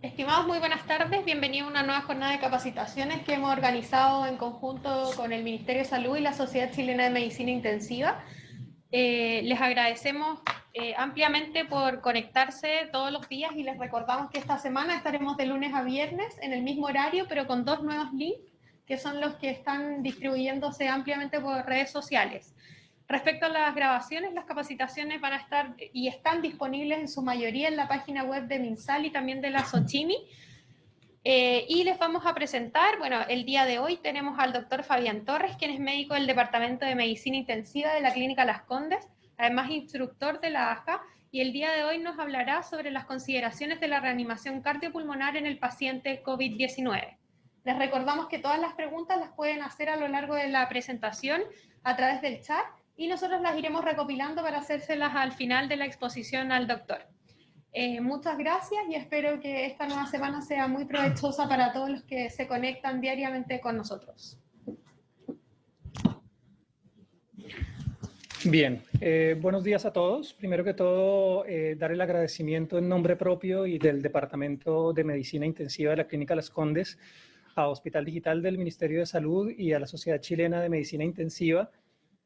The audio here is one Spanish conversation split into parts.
Estimados, muy buenas tardes. Bienvenidos a una nueva jornada de capacitaciones que hemos organizado en conjunto con el Ministerio de Salud y la Sociedad Chilena de Medicina Intensiva. Les agradecemos ampliamente por conectarse todos los días y les recordamos que esta semana estaremos de lunes a viernes en el mismo horario, pero con dos nuevos links, que son los que están distribuyéndose ampliamente por redes sociales. Respecto a las grabaciones, las capacitaciones van a estar y están disponibles en su mayoría en la página web de MinSal y también de la Sochimi. Y les vamos a presentar, bueno, el día de hoy tenemos al doctor Fabián Torres, quien es médico del Departamento de Medicina Intensiva de la Clínica Las Condes, además instructor de la AJA, y el día de hoy nos hablará sobre las consideraciones de la reanimación cardiopulmonar en el paciente COVID-19. Les recordamos que todas las preguntas las pueden hacer a lo largo de la presentación a través del chat y nosotros las iremos recopilando para hacérselas al final de la exposición al doctor. Muchas gracias y espero que esta nueva semana sea muy provechosa para todos los que se conectan diariamente con nosotros. Bien, buenos días a todos. Primero que todo, dar el agradecimiento en nombre propio y del Departamento de Medicina Intensiva de la Clínica Las Condes, a Hospital Digital del Ministerio de Salud y a la Sociedad Chilena de Medicina Intensiva,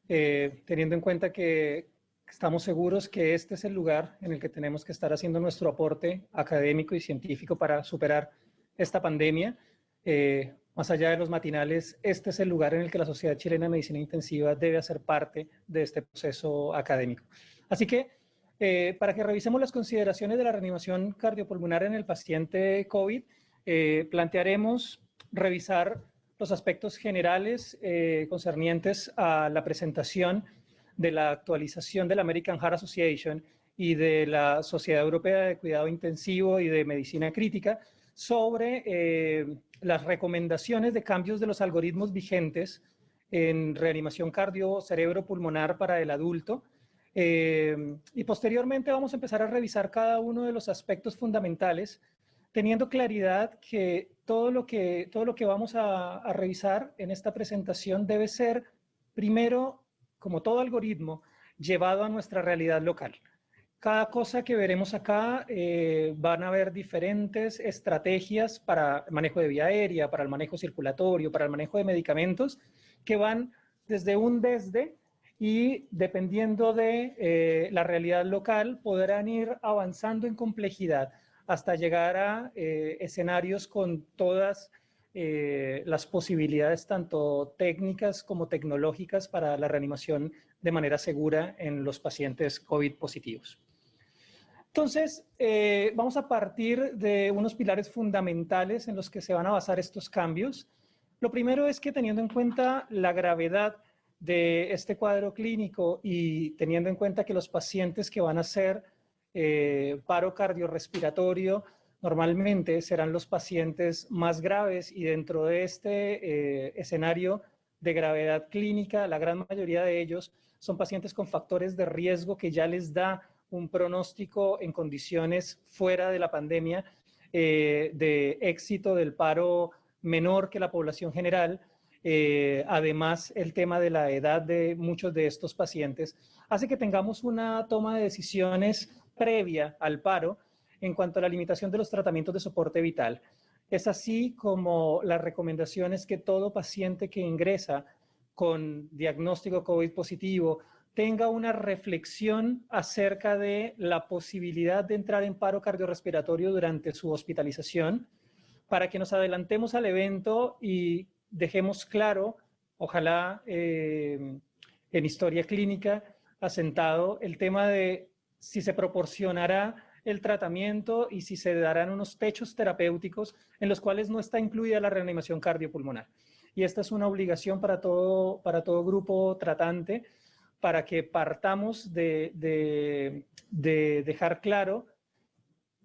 teniendo en cuenta que estamos seguros que este es el lugar en el que tenemos que estar haciendo nuestro aporte académico y científico para superar esta pandemia. Más allá de los matinales, este es el lugar en el que la Sociedad Chilena de Medicina Intensiva debe hacer parte de este proceso académico. Así que, para que revisemos las consideraciones de la reanimación cardiopulmonar en el paciente COVID, plantearemos revisar los aspectos generales concernientes a la presentación de la actualización de la American Heart Association y de la Sociedad Europea de Cuidado Intensivo y de Medicina Crítica sobre las recomendaciones de cambios de los algoritmos vigentes en reanimación cardio-cerebro-pulmonar para el adulto. Y posteriormente vamos a empezar a revisar cada uno de los aspectos fundamentales, teniendo claridad que todo lo que vamos a revisar en esta presentación debe ser, primero, como todo algoritmo, llevado a nuestra realidad local. Cada cosa que veremos acá van a haber diferentes estrategias para el manejo de vía aérea, para el manejo circulatorio, para el manejo de medicamentos, que van desde y dependiendo de la realidad local podrán ir avanzando en complejidad hasta llegar a escenarios con todas las posibilidades tanto técnicas como tecnológicas para la reanimación de manera segura en los pacientes COVID positivos. Entonces, vamos a partir de unos pilares fundamentales en los que se van a basar estos cambios. Lo primero es que, teniendo en cuenta la gravedad de este cuadro clínico y teniendo en cuenta que los pacientes que van a hacer paro cardiorrespiratorio normalmente serán los pacientes más graves, y dentro de este escenario de gravedad clínica, la gran mayoría de ellos son pacientes con factores de riesgo que ya les da un pronóstico en condiciones fuera de la pandemia de éxito del paro menor que la población general. Además, el tema de la edad de muchos de estos pacientes hace que tengamos una toma de decisiones previa al paro en cuanto a la limitación de los tratamientos de soporte vital. Es así como las recomendaciones que todo paciente que ingresa con diagnóstico COVID positivo tenga una reflexión acerca de la posibilidad de entrar en paro cardiorrespiratorio durante su hospitalización, para que nos adelantemos al evento y dejemos claro, ojalá en historia clínica, asentado el tema de si se proporcionará el tratamiento y si se darán unos techos terapéuticos en los cuales no está incluida la reanimación cardiopulmonar. Y esta es una obligación para todo grupo tratante, para que partamos de dejar claro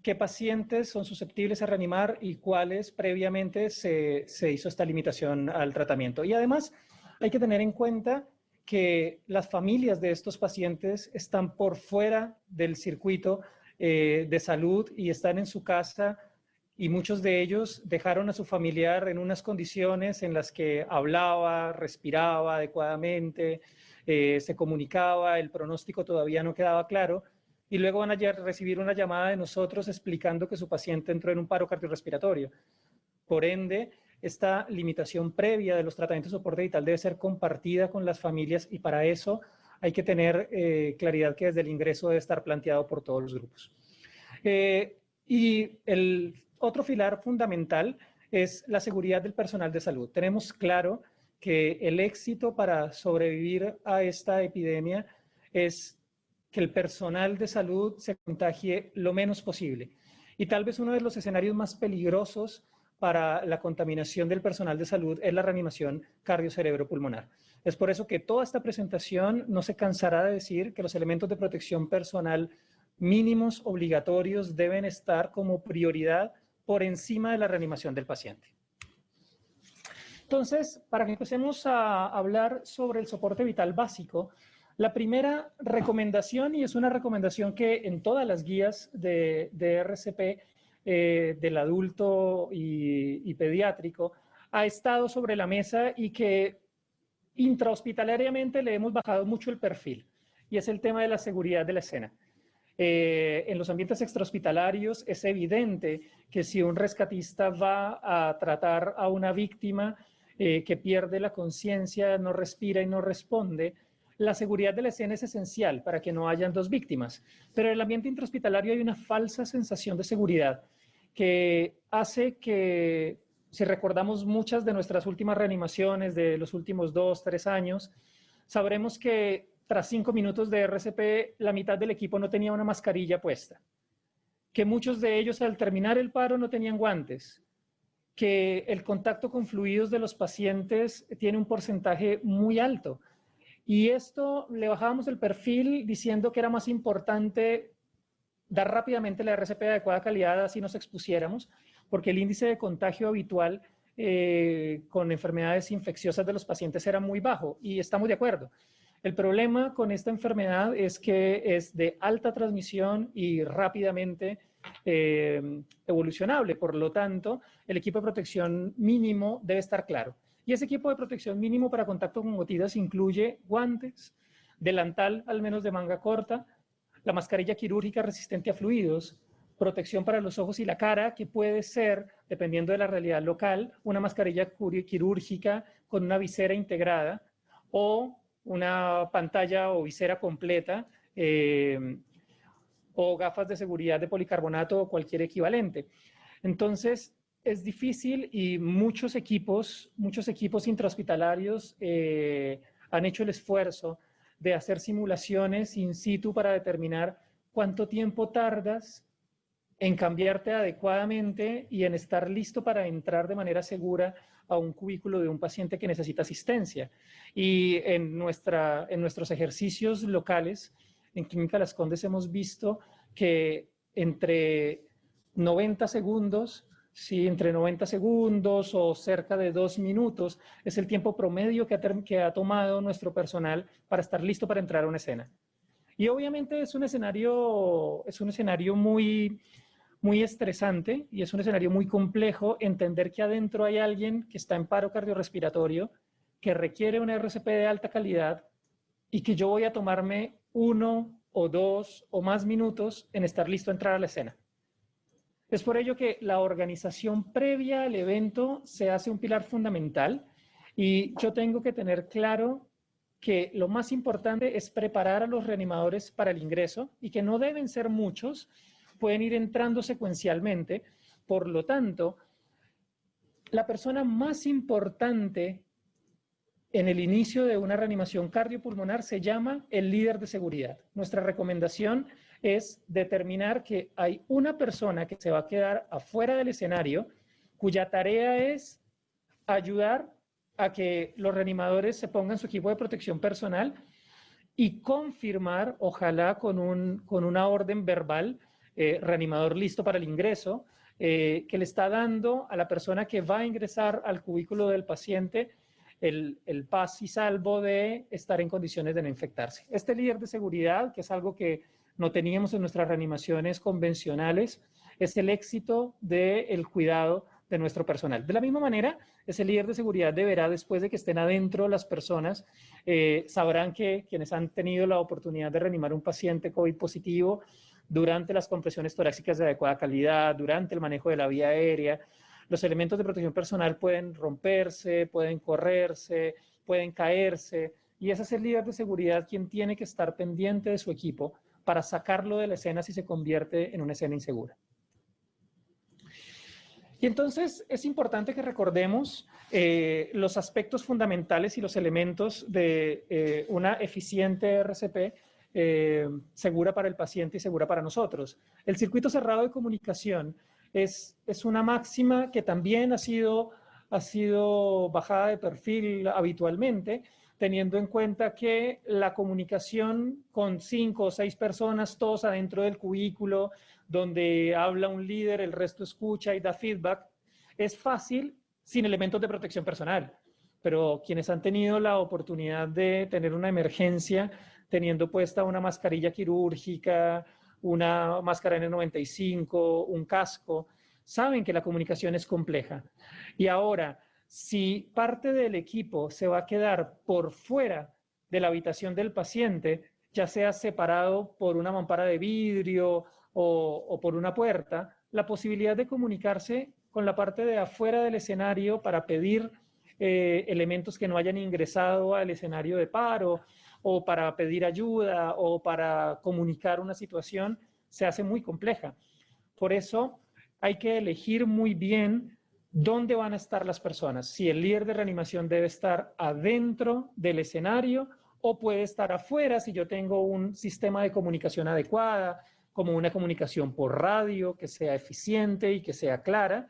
qué pacientes son susceptibles a reanimar y cuáles previamente se hizo esta limitación al tratamiento. Y además hay que tener en cuenta que las familias de estos pacientes están por fuera del circuito de salud y están en su casa, y muchos de ellos dejaron a su familiar en unas condiciones en las que hablaba, respiraba adecuadamente, se comunicaba, el pronóstico todavía no quedaba claro, y luego van a recibir una llamada de nosotros explicando que su paciente entró en un paro cardiorrespiratorio. Por ende, esta limitación previa de los tratamientos de soporte vital debe ser compartida con las familias y para eso hay que tener claridad que desde el ingreso debe estar planteado por todos los grupos. Y el otro pilar fundamental es la seguridad del personal de salud. Tenemos claro que el éxito para sobrevivir a esta epidemia es que el personal de salud se contagie lo menos posible. Y tal vez uno de los escenarios más peligrosos para la contaminación del personal de salud es la reanimación cardio-cerebro-pulmonar. Es por eso que toda esta presentación no se cansará de decir que los elementos de protección personal mínimos obligatorios deben estar como prioridad por encima de la reanimación del paciente. Entonces, para que empecemos a hablar sobre el soporte vital básico, la primera recomendación, y es una recomendación que en todas las guías de RCP del adulto y pediátrico ha estado sobre la mesa y que intrahospitalariamente le hemos bajado mucho el perfil, y es el tema de la seguridad de la escena. En los ambientes extrahospitalarios es evidente que si un rescatista va a tratar a una víctima que pierde la conciencia, no respira y no responde, la seguridad de la escena es esencial para que no hayan dos víctimas. Pero en el ambiente intrahospitalario hay una falsa sensación de seguridad que hace que, si recordamos muchas de nuestras últimas reanimaciones de los últimos 2, 3 años, sabremos que tras 5 minutos de RCP, la mitad del equipo no tenía una mascarilla puesta, que muchos de ellos al terminar el paro no tenían guantes, que el contacto con fluidos de los pacientes tiene un porcentaje muy alto. Y esto le bajábamos el perfil diciendo que era más importante dar rápidamente la RCP de adecuada calidad así nos expusiéramos, porque el índice de contagio habitual con enfermedades infecciosas de los pacientes era muy bajo y estamos de acuerdo. El problema con esta enfermedad es que es de alta transmisión y rápidamente evolucionable. Por lo tanto, el equipo de protección mínimo debe estar claro. Y ese equipo de protección mínimo para contacto con gotitas incluye guantes, delantal al menos de manga corta, la mascarilla quirúrgica resistente a fluidos, protección para los ojos y la cara, que puede ser, dependiendo de la realidad local, una mascarilla quirúrgica con una visera integrada o una pantalla o visera completa o gafas de seguridad de policarbonato o cualquier equivalente. Entonces, es difícil y muchos equipos intrahospitalarios han hecho el esfuerzo de hacer simulaciones in situ para determinar cuánto tiempo tardas en cambiarte adecuadamente y en estar listo para entrar de manera segura a un cubículo de un paciente que necesita asistencia. Y en nuestros ejercicios locales, en Clínica Las Condes hemos visto que entre 90 segundos, sí, entre 90 segundos o cerca de 2 minutos es el tiempo promedio que ha tomado nuestro personal para estar listo para entrar a una escena. Y obviamente es un escenario muy estresante y es un escenario muy complejo entender que adentro hay alguien que está en paro cardiorrespiratorio, que requiere una RCP de alta calidad y que yo voy a tomarme 1 o 2 o más minutos en estar listo a entrar a la escena. Es por ello que la organización previa al evento se hace un pilar fundamental y yo tengo que tener claro que lo más importante es preparar a los reanimadores para el ingreso y que no deben ser muchos, pueden ir entrando secuencialmente. Por lo tanto, la persona más importante en el inicio de una reanimación cardiopulmonar se llama el líder de seguridad. Nuestra recomendación es determinar que hay una persona que se va a quedar afuera del escenario, cuya tarea es ayudar a que los reanimadores se pongan su equipo de protección personal y confirmar, ojalá con una orden verbal, reanimador listo para el ingreso, que le está dando a la persona que va a ingresar al cubículo del paciente el paz y salvo de estar en condiciones de no infectarse. Este líder de seguridad, que es algo que no teníamos en nuestras reanimaciones convencionales, es el éxito del cuidado de nuestro personal. De la misma manera, ese líder de seguridad deberá, después de que estén adentro las personas, sabrán que quienes han tenido la oportunidad de reanimar un paciente COVID positivo durante las compresiones torácicas de adecuada calidad, durante el manejo de la vía aérea, los elementos de protección personal pueden romperse, pueden correrse, pueden caerse, y ese es el líder de seguridad quien tiene que estar pendiente de su equipo para sacarlo de la escena si se convierte en una escena insegura. Y entonces es importante que recordemos los aspectos fundamentales y los elementos de una eficiente RCP segura para el paciente y segura para nosotros. El circuito cerrado de comunicación es una máxima que también ha sido bajada de perfil habitualmente, teniendo en cuenta que la comunicación con 5 o 6 personas, todos adentro del cubículo, donde habla un líder, el resto escucha y da feedback, es fácil sin elementos de protección personal. Pero quienes han tenido la oportunidad de tener una emergencia teniendo puesta una mascarilla quirúrgica, una máscara N95, un casco, saben que la comunicación es compleja. Y ahora, si parte del equipo se va a quedar por fuera de la habitación del paciente, ya sea separado por una mampara de vidrio o por una puerta, la posibilidad de comunicarse con la parte de afuera del escenario para pedir elementos que no hayan ingresado al escenario de paro, o para pedir ayuda, o para comunicar una situación, se hace muy compleja. Por eso hay que elegir muy bien dónde van a estar las personas. Si el líder de reanimación debe estar adentro del escenario o puede estar afuera si yo tengo un sistema de comunicación adecuada, como una comunicación por radio que sea eficiente y que sea clara.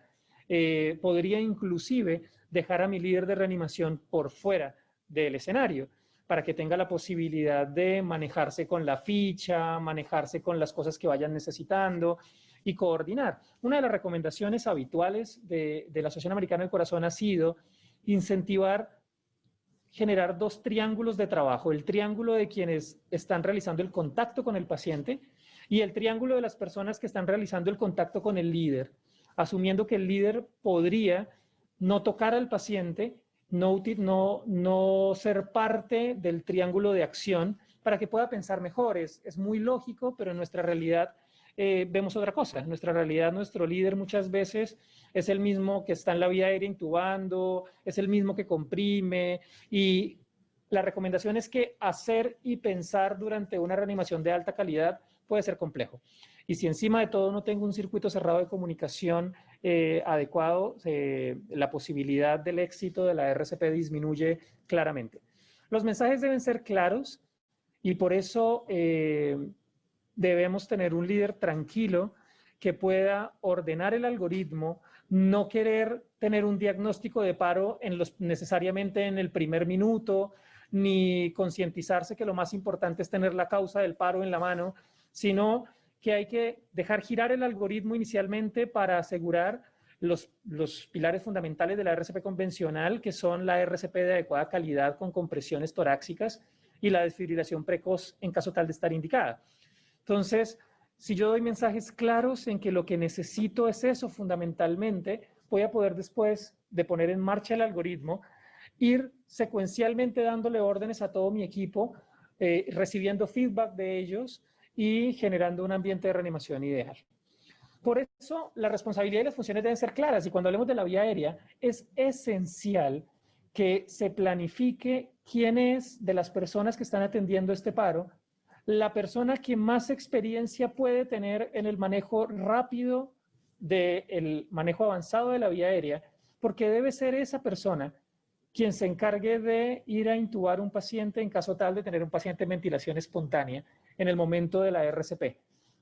Podría inclusive dejar a mi líder de reanimación por fuera del escenario para que tenga la posibilidad de manejarse con la ficha, manejarse con las cosas que vayan necesitando y coordinar. Una de las recomendaciones habituales de la Asociación Americana del Corazón ha sido incentivar generar 2 triángulos de trabajo, el triángulo de quienes están realizando el contacto con el paciente y el triángulo de las personas que están realizando el contacto con el líder, asumiendo que el líder podría no tocar al paciente, no ser parte del triángulo de acción para que pueda pensar mejor. Es muy lógico, pero en nuestra realidad vemos otra cosa. En nuestra realidad, nuestro líder muchas veces es el mismo que está en la vía aérea intubando, es el mismo que comprime, y la recomendación es que hacer y pensar durante una reanimación de alta calidad puede ser complejo. Y si encima de todo no tengo un circuito cerrado de comunicación adecuado, la posibilidad del éxito de la RCP disminuye claramente. Los mensajes deben ser claros y por eso debemos tener un líder tranquilo que pueda ordenar el algoritmo, no querer tener un diagnóstico de paro necesariamente en el primer minuto, ni concientizarse que lo más importante es tener la causa del paro en la mano, sino que hay que dejar girar el algoritmo inicialmente para asegurar los pilares fundamentales de la RCP convencional, que son la RCP de adecuada calidad con compresiones torácicas y la desfibrilación precoz en caso tal de estar indicada. Entonces, si yo doy mensajes claros en que lo que necesito es eso fundamentalmente, voy a poder, después de poner en marcha el algoritmo, ir secuencialmente dándole órdenes a todo mi equipo, recibiendo feedback de ellos y generando un ambiente de reanimación ideal. Por eso, la responsabilidad y las funciones deben ser claras, y cuando hablemos de la vía aérea, es esencial que se planifique quién es de las personas que están atendiendo este paro la persona que más experiencia puede tener en el manejo rápido del manejo avanzado de la vía aérea, porque debe ser esa persona quien se encargue de ir a intubar un paciente en caso tal de tener un paciente en ventilación espontánea en el momento de la RCP,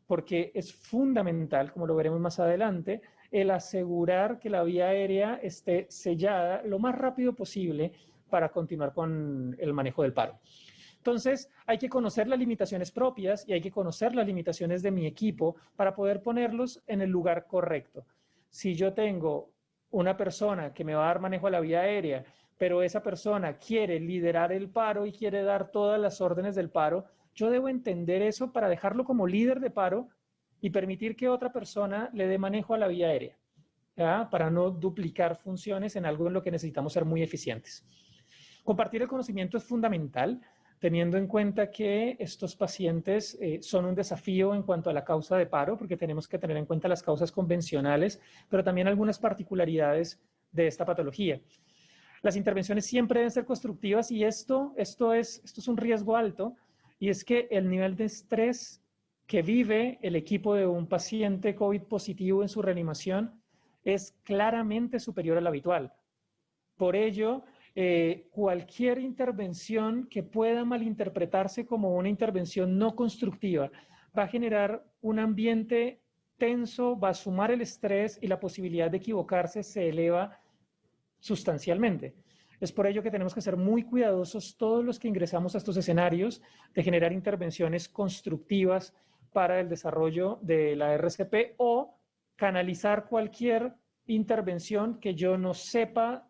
porque es fundamental, como lo veremos más adelante, el asegurar que la vía aérea esté sellada lo más rápido posible para continuar con el manejo del paro. Entonces, hay que conocer las limitaciones propias y hay que conocer las limitaciones de mi equipo para poder ponerlos en el lugar correcto. Si yo tengo una persona que me va a dar manejo a la vía aérea, pero esa persona quiere liderar el paro y quiere dar todas las órdenes del paro, yo debo entender eso para dejarlo como líder de paro y permitir que otra persona le dé manejo a la vía aérea. ¿ya? Para no duplicar funciones en algo en lo que necesitamos ser muy eficientes. Compartir el conocimiento es fundamental, teniendo en cuenta que estos pacientes son un desafío en cuanto a la causa de paro, porque tenemos que tener en cuenta las causas convencionales, pero también algunas particularidades de esta patología. Las intervenciones siempre deben ser constructivas y esto es un riesgo alto, y es que el nivel de estrés que vive el equipo de un paciente COVID positivo en su reanimación es claramente superior al habitual. Por ello, cualquier intervención que pueda malinterpretarse como una intervención no constructiva va a generar un ambiente tenso, va a sumar el estrés y la posibilidad de equivocarse se eleva sustancialmente. Es por ello que tenemos que ser muy cuidadosos todos los que ingresamos a estos escenarios de generar intervenciones constructivas para el desarrollo de la RCP o canalizar cualquier intervención que yo no sepa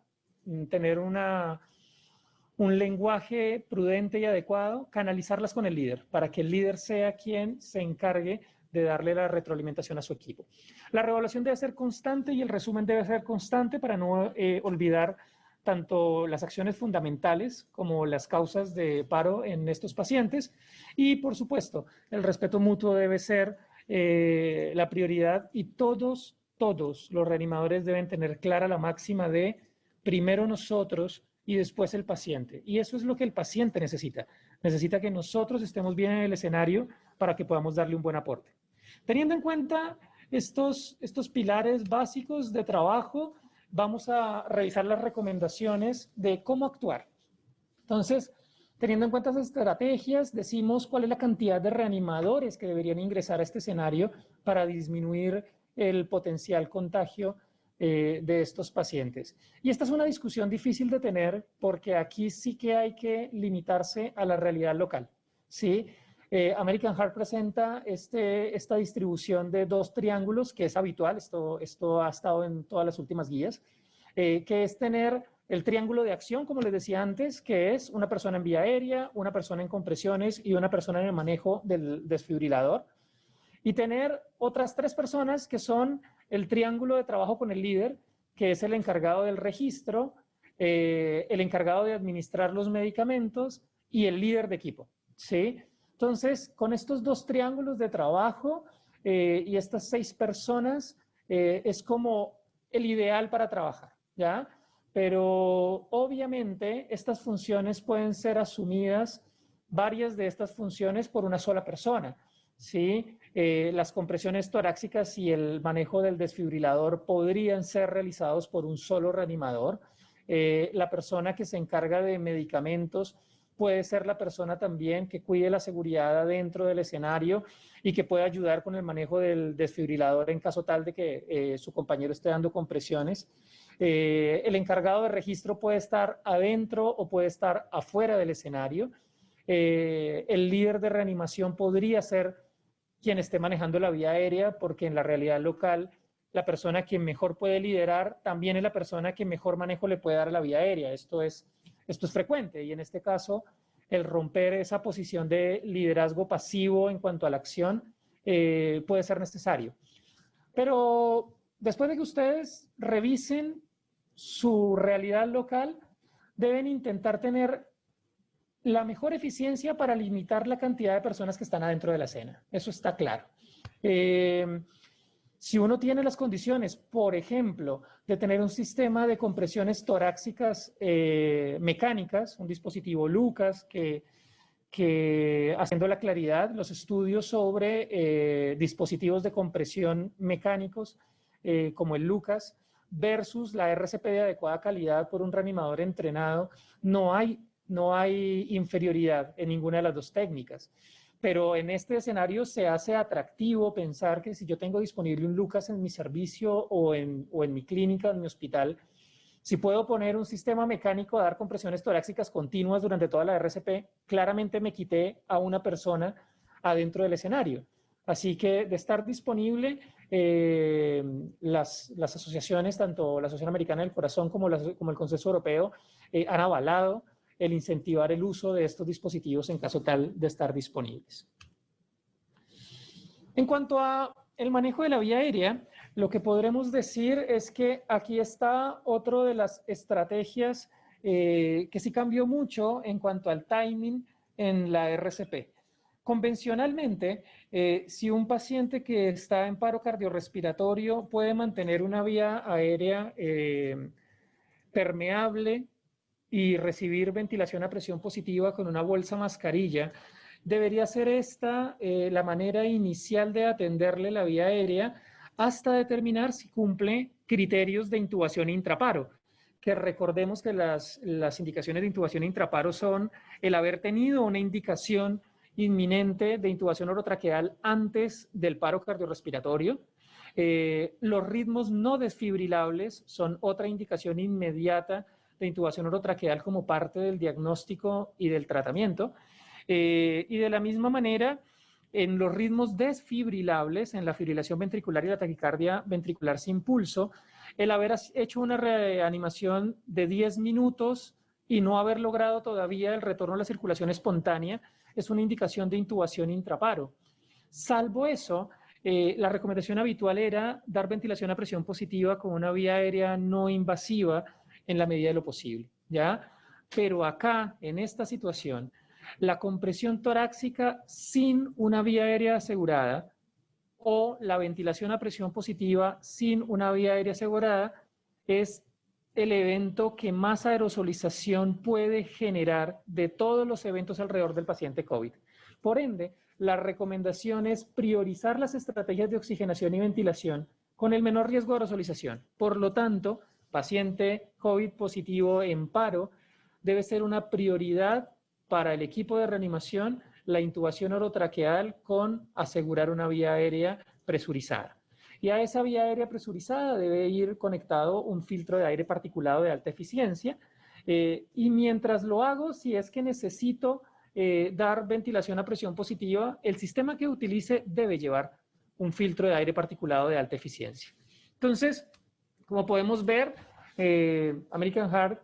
tener un lenguaje prudente y adecuado, canalizarlas con el líder, para que el líder sea quien se encargue de darle la retroalimentación a su equipo. La reevaluación debe ser constante y el resumen debe ser constante para no olvidar tanto las acciones fundamentales como las causas de paro en estos pacientes. Y, por supuesto, el respeto mutuo debe ser la prioridad y todos los reanimadores deben tener clara la máxima de primero nosotros y después el paciente. Y eso es lo que el paciente necesita. Necesita que nosotros estemos bien en el escenario para que podamos darle un buen aporte. Teniendo en cuenta estos pilares básicos de trabajo, vamos a revisar las recomendaciones de cómo actuar. Entonces, teniendo en cuenta esas estrategias, decimos cuál es la cantidad de reanimadores que deberían ingresar a este escenario para disminuir el potencial contagio de estos pacientes. Y esta es una discusión difícil de tener porque aquí sí que hay que limitarse a la realidad local, ¿sí? American Heart presenta esta distribución de 2 triángulos que es habitual, esto ha estado en todas las últimas guías, que es tener el triángulo de acción, como les decía antes, que es una persona en vía aérea, una persona en compresiones y una persona en el manejo del desfibrilador. Y tener otras 3 personas que son el triángulo de trabajo con el líder, que es el encargado del registro, el encargado de administrar los medicamentos y el líder de equipo, ¿sí? Entonces, con estos 2 triángulos de trabajo y estas 6 personas, es como el ideal para trabajar, ¿ya? Pero obviamente estas funciones pueden ser asumidas, varias de estas funciones, por una sola persona, ¿sí? Las compresiones torácicas y el manejo del desfibrilador podrían ser realizados por un solo reanimador. La persona que se encarga de medicamentos puede ser la persona también que cuide la seguridad dentro del escenario y que pueda ayudar con el manejo del desfibrilador en caso tal de que su compañero esté dando compresiones. El encargado de registro puede estar adentro o puede estar afuera del escenario. El líder de reanimación podría ser quien esté manejando la vía aérea, porque en la realidad local la persona quien mejor puede liderar también es la persona que mejor manejo le puede dar a la vía aérea. Esto es frecuente y en este caso el romper esa posición de liderazgo pasivo en cuanto a la acción puede ser necesario. Pero después de que ustedes revisen su realidad local, deben intentar tener la mejor eficiencia para limitar la cantidad de personas que están adentro de la escena. Eso está claro. Si uno tiene las condiciones, por ejemplo, de tener un sistema de compresiones torácicas mecánicas, un dispositivo Lucas, que haciendo la claridad, los estudios sobre dispositivos de compresión mecánicos como el Lucas versus la RCP de adecuada calidad por un reanimador entrenado, no hay inferioridad en ninguna de las 2 técnicas. Pero en este escenario se hace atractivo pensar que si yo tengo disponible un Lucas en mi servicio o en mi clínica, en mi hospital, si puedo poner un sistema mecánico a dar compresiones torácicas continuas durante toda la RCP, claramente me quité a una persona adentro del escenario. Así que de estar disponible, las asociaciones, tanto la Asociación Americana del Corazón como el Consejo Europeo, han avalado el incentivar el uso de estos dispositivos en caso tal de estar disponibles. En cuanto a el manejo de la vía aérea, lo que podremos decir es que aquí está otra de las estrategias que sí cambió mucho en cuanto al timing en la RCP. Convencionalmente, si un paciente que está en paro cardiorrespiratorio puede mantener una vía aérea permeable y recibir ventilación a presión positiva con una bolsa mascarilla, debería ser esta la manera inicial de atenderle la vía aérea hasta determinar si cumple criterios de intubación intraparo, que recordemos que las indicaciones de intubación intraparo son el haber tenido una indicación inminente de intubación orotraqueal antes del paro cardiorrespiratorio. Los ritmos no desfibrilables son otra indicación inmediata de intubación orotraqueal como parte del diagnóstico y del tratamiento. Y de la misma manera, en los ritmos desfibrilables, en la fibrilación ventricular y la taquicardia ventricular sin pulso, el haber hecho una reanimación de 10 minutos y no haber logrado todavía el retorno a la circulación espontánea es una indicación de intubación intraparo. Salvo eso, la recomendación habitual era dar ventilación a presión positiva con una vía aérea no invasiva en la medida de lo posible, ¿ya? Pero acá, en esta situación, la compresión torácica sin una vía aérea asegurada o la ventilación a presión positiva sin una vía aérea asegurada es el evento que más aerosolización puede generar de todos los eventos alrededor del paciente COVID. Por ende, la recomendación es priorizar las estrategias de oxigenación y ventilación con el menor riesgo de aerosolización. Por lo tanto, paciente COVID positivo en paro debe ser una prioridad para el equipo de reanimación la intubación orotraqueal con asegurar una vía aérea presurizada. Y a esa vía aérea presurizada debe ir conectado un filtro de aire particulado de alta eficiencia. Y mientras lo hago, si es que necesito dar ventilación a presión positiva, el sistema que utilice debe llevar un filtro de aire particulado de alta eficiencia. Entonces, como podemos ver, American Heart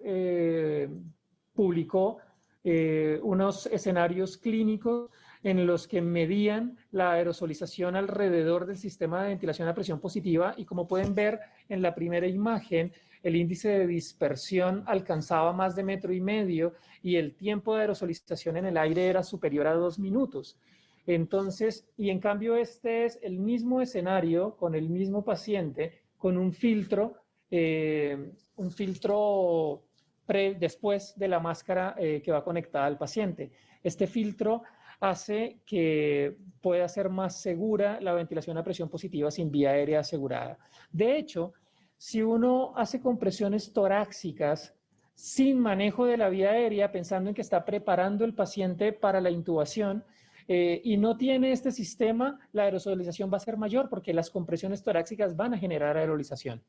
publicó unos escenarios clínicos en los que medían la aerosolización alrededor del sistema de ventilación a presión positiva y como pueden ver en la primera imagen, el índice de dispersión alcanzaba más de 1,5 metros y el tiempo de aerosolización en el aire era superior a 2 minutos. Entonces, y en cambio este es el mismo escenario con el mismo paciente con un filtro después de la máscara que va conectada al paciente. Este filtro hace que pueda ser más segura la ventilación a presión positiva sin vía aérea asegurada. De hecho, si uno hace compresiones torácicas sin manejo de la vía aérea, pensando en que está preparando el paciente para la intubación, y no tiene este sistema, la aerosolización va a ser mayor porque las compresiones torácicas van a generar aerosolización.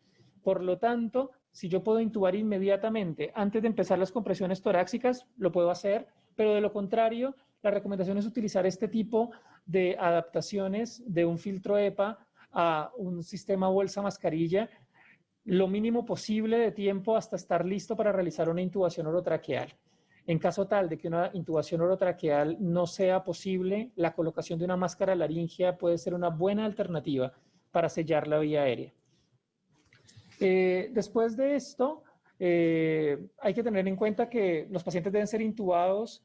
Por lo tanto, si yo puedo intubar inmediatamente antes de empezar las compresiones torácicas, lo puedo hacer, pero de lo contrario, la recomendación es utilizar este tipo de adaptaciones de un filtro EPA a un sistema bolsa mascarilla lo mínimo posible de tiempo hasta estar listo para realizar una intubación orotraqueal. En caso tal de que una intubación orotraqueal no sea posible, la colocación de una máscara laringea puede ser una buena alternativa para sellar la vía aérea. Después de esto, hay que tener en cuenta que los pacientes deben ser intubados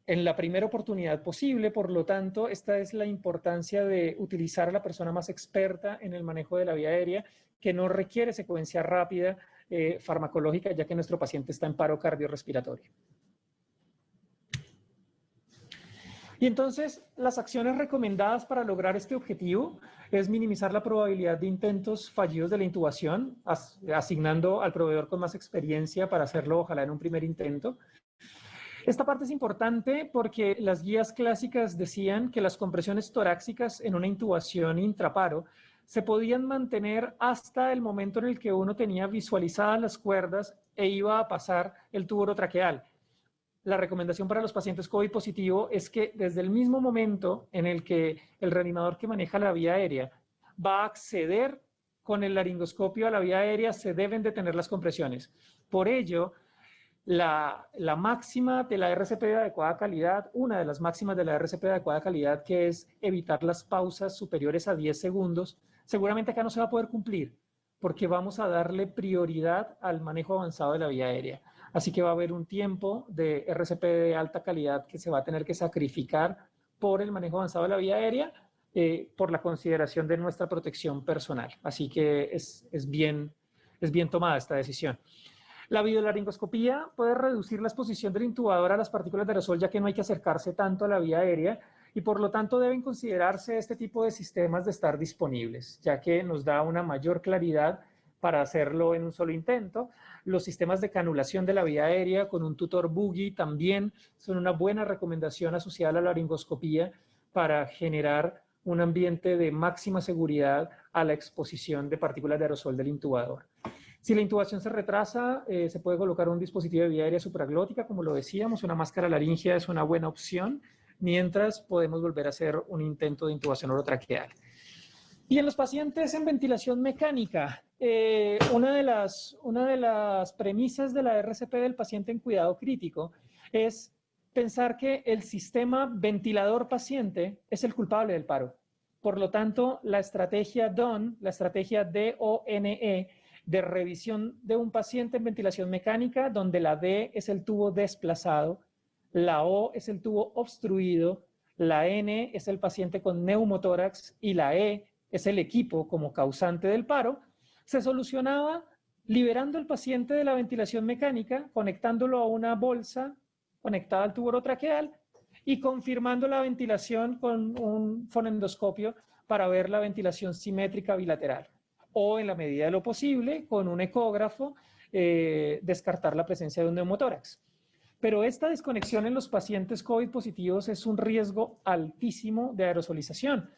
en la primera oportunidad posible, por lo tanto, esta es la importancia de utilizar a la persona más experta en el manejo de la vía aérea, que no requiere secuencia rápida farmacológica, ya que nuestro paciente está en paro cardiorrespiratorio. Y entonces, las acciones recomendadas para lograr este objetivo es minimizar la probabilidad de intentos fallidos de la intubación, asignando al proveedor con más experiencia para hacerlo, ojalá en un primer intento. Esta parte es importante porque las guías clásicas decían que las compresiones torácicas en una intubación intraparo se podían mantener hasta el momento en el que uno tenía visualizadas las cuerdas e iba a pasar el tubo orotraqueal. La recomendación para los pacientes COVID positivo es que desde el mismo momento en el que el reanimador que maneja la vía aérea va a acceder con el laringoscopio a la vía aérea, se deben detener las compresiones. Por ello, la máxima de la RCP de adecuada calidad, una de las máximas de la RCP de adecuada calidad, que es evitar las pausas superiores a 10 segundos, seguramente acá no se va a poder cumplir, porque vamos a darle prioridad al manejo avanzado de la vía aérea. Así que va a haber un tiempo de RCP de alta calidad que se va a tener que sacrificar por el manejo avanzado de la vía aérea, por la consideración de nuestra protección personal. Así que es bien tomada esta decisión. La videolaringoscopía puede reducir la exposición del intubador a las partículas de aerosol, ya que no hay que acercarse tanto a la vía aérea, y por lo tanto deben considerarse este tipo de sistemas de estar disponibles, ya que nos da una mayor claridad para hacerlo en un solo intento. Los sistemas de canulación de la vía aérea con un tutor buggy también son una buena recomendación asociada a la laringoscopía para generar un ambiente de máxima seguridad a la exposición de partículas de aerosol del intubador. Si la intubación se retrasa, se puede colocar un dispositivo de vía aérea supraglótica, como lo decíamos, una máscara laringea es una buena opción, mientras podemos volver a hacer un intento de intubación orotraqueal. Y en los pacientes en ventilación mecánica, una de las premisas de la RCP del paciente en cuidado crítico es pensar que el sistema ventilador-paciente es el culpable del paro. Por lo tanto, la estrategia DONE, la estrategia DONE, de revisión de un paciente en ventilación mecánica, donde la D es el tubo desplazado, la O es el tubo obstruido, la N es el paciente con neumotórax y la E es el equipo como causante del paro, se solucionaba liberando al paciente de la ventilación mecánica, conectándolo a una bolsa conectada al tubo orotraqueal y confirmando la ventilación con un fonendoscopio para ver la ventilación simétrica bilateral. O en la medida de lo posible, con un ecógrafo, descartar la presencia de un neumotórax. Pero esta desconexión en los pacientes COVID positivos es un riesgo altísimo de aerosolización.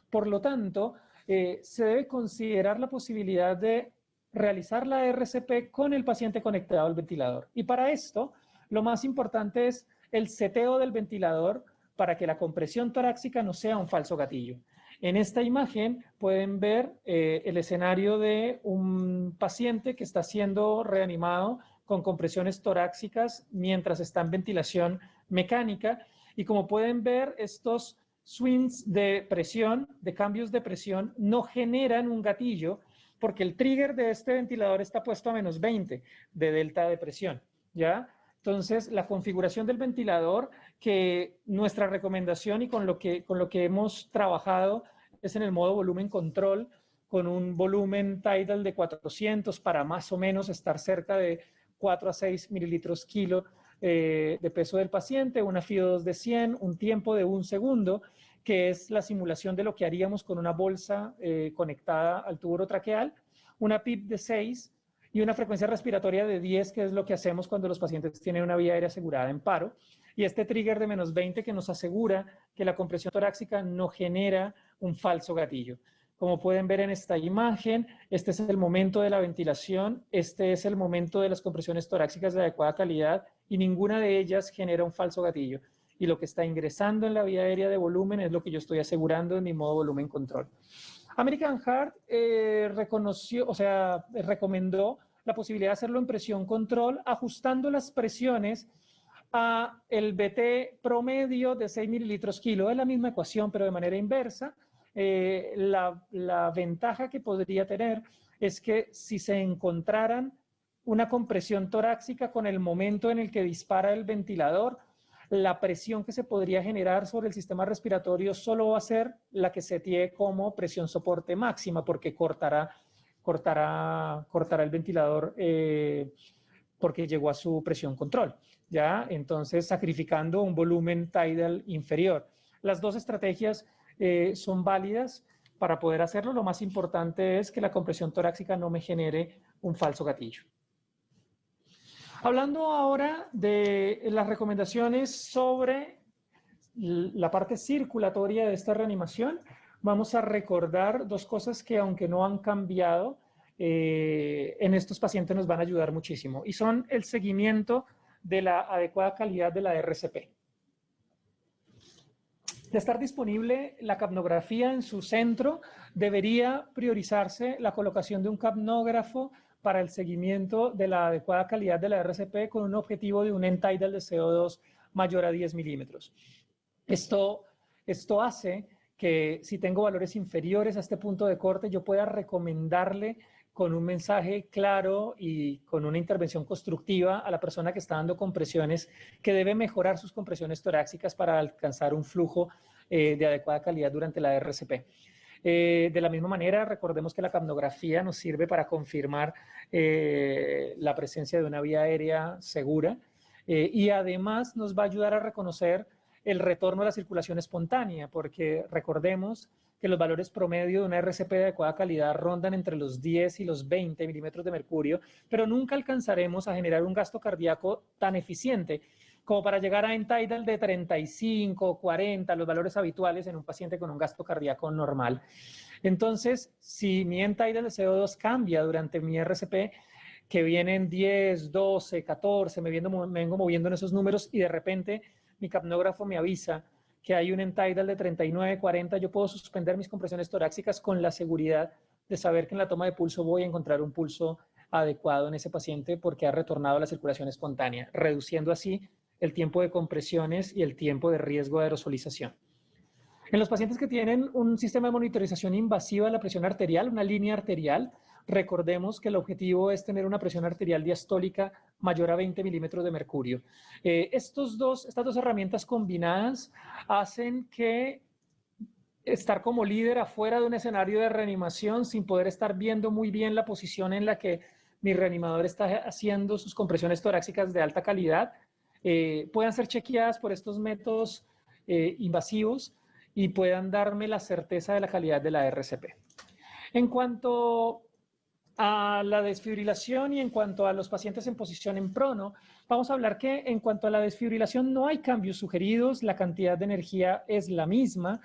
Por lo tanto, se debe considerar la posibilidad de realizar la RCP con el paciente conectado al ventilador. Y para esto, lo más importante es el seteo del ventilador para que la compresión torácica no sea un falso gatillo. En esta imagen pueden ver el escenario de un paciente que está siendo reanimado con compresiones torácicas mientras está en ventilación mecánica. Y como pueden ver, estos swings de presión, de cambios de presión, no generan un gatillo porque el trigger de este ventilador está puesto a menos 20 de delta de presión, ¿ya? Entonces, la configuración del ventilador, que nuestra recomendación y con lo que hemos trabajado es en el modo volumen control, con un volumen tidal de 400 para más o menos estar cerca de 4 a 6 mililitros kilo de peso del paciente, una FIO2 de 100, un tiempo de 1 segundo, que es la simulación de lo que haríamos con una bolsa conectada al tubo orotraqueal, una PIP de 6 y una frecuencia respiratoria de 10, que es lo que hacemos cuando los pacientes tienen una vía aérea asegurada en paro, y este trigger de menos 20 que nos asegura que la compresión torácica no genera un falso gatillo. Como pueden ver en esta imagen, este es el momento de la ventilación, este es el momento de las compresiones torácicas de adecuada calidad y ninguna de ellas genera un falso gatillo. Y lo que está ingresando en la vía aérea de volumen es lo que yo estoy asegurando en mi modo volumen control. American Heart recomendó la posibilidad de hacerlo en presión control, ajustando las presiones a el BT promedio de 6 mililitros kilo. Es la misma ecuación, pero de manera inversa. La ventaja que podría tener es que si se encontraran una compresión torácica con el momento en el que dispara el ventilador, la presión que se podría generar sobre el sistema respiratorio solo va a ser la que se tiene como presión soporte máxima, porque cortará el ventilador porque llegó a su presión control, ¿ya? Entonces, sacrificando un volumen tidal inferior. Las dos estrategias son válidas para poder hacerlo. Lo más importante es que la compresión torácica no me genere un falso gatillo. Hablando ahora de las recomendaciones sobre la parte circulatoria de esta reanimación, vamos a recordar dos cosas que, aunque no han cambiado, en estos pacientes nos van a ayudar muchísimo, y son el seguimiento de la adecuada calidad de la RCP. De estar disponible la capnografía en su centro, debería priorizarse la colocación de un capnógrafo para el seguimiento de la adecuada calidad de la RCP con un objetivo de un end-tidal de CO2 mayor a 10 milímetros. Esto hace que si tengo valores inferiores a este punto de corte, yo pueda recomendarle con un mensaje claro y con una intervención constructiva a la persona que está dando compresiones que debe mejorar sus compresiones torácicas para alcanzar un flujo de adecuada calidad durante la RCP. De la misma manera, recordemos que la capnografía nos sirve para confirmar la presencia de una vía aérea segura y además nos va a ayudar a reconocer el retorno a la circulación espontánea, porque recordemos que los valores promedio de una RCP de adecuada calidad rondan entre los 10 y los 20 milímetros de mercurio, pero nunca alcanzaremos a generar un gasto cardíaco tan eficiente como para llegar a end-tidal de 35, 40, los valores habituales en un paciente con un gasto cardíaco normal. Entonces, si mi end-tidal de CO2 cambia durante mi RCP, que vienen 10, 12, 14, me vengo moviendo en esos números y de repente mi capnógrafo me avisa que hay un end-tidal de 39, 40, yo puedo suspender mis compresiones torácicas con la seguridad de saber que en la toma de pulso voy a encontrar un pulso adecuado en ese paciente porque ha retornado a la circulación espontánea, reduciendo así el tiempo de compresiones y el tiempo de riesgo de aerosolización. En los pacientes que tienen un sistema de monitorización invasiva de la presión arterial, una línea arterial, recordemos que el objetivo es tener una presión arterial diastólica mayor a 20 milímetros de mercurio. Estas dos herramientas combinadas hacen que estar como líder afuera de un escenario de reanimación sin poder estar viendo muy bien la posición en la que mi reanimador está haciendo sus compresiones torácicas de alta calidad, puedan ser chequeadas por estos métodos invasivos y puedan darme la certeza de la calidad de la RCP. En cuanto a la desfibrilación y en cuanto a los pacientes en posición en prono, vamos a hablar que en cuanto a la desfibrilación no hay cambios sugeridos, la cantidad de energía es la misma,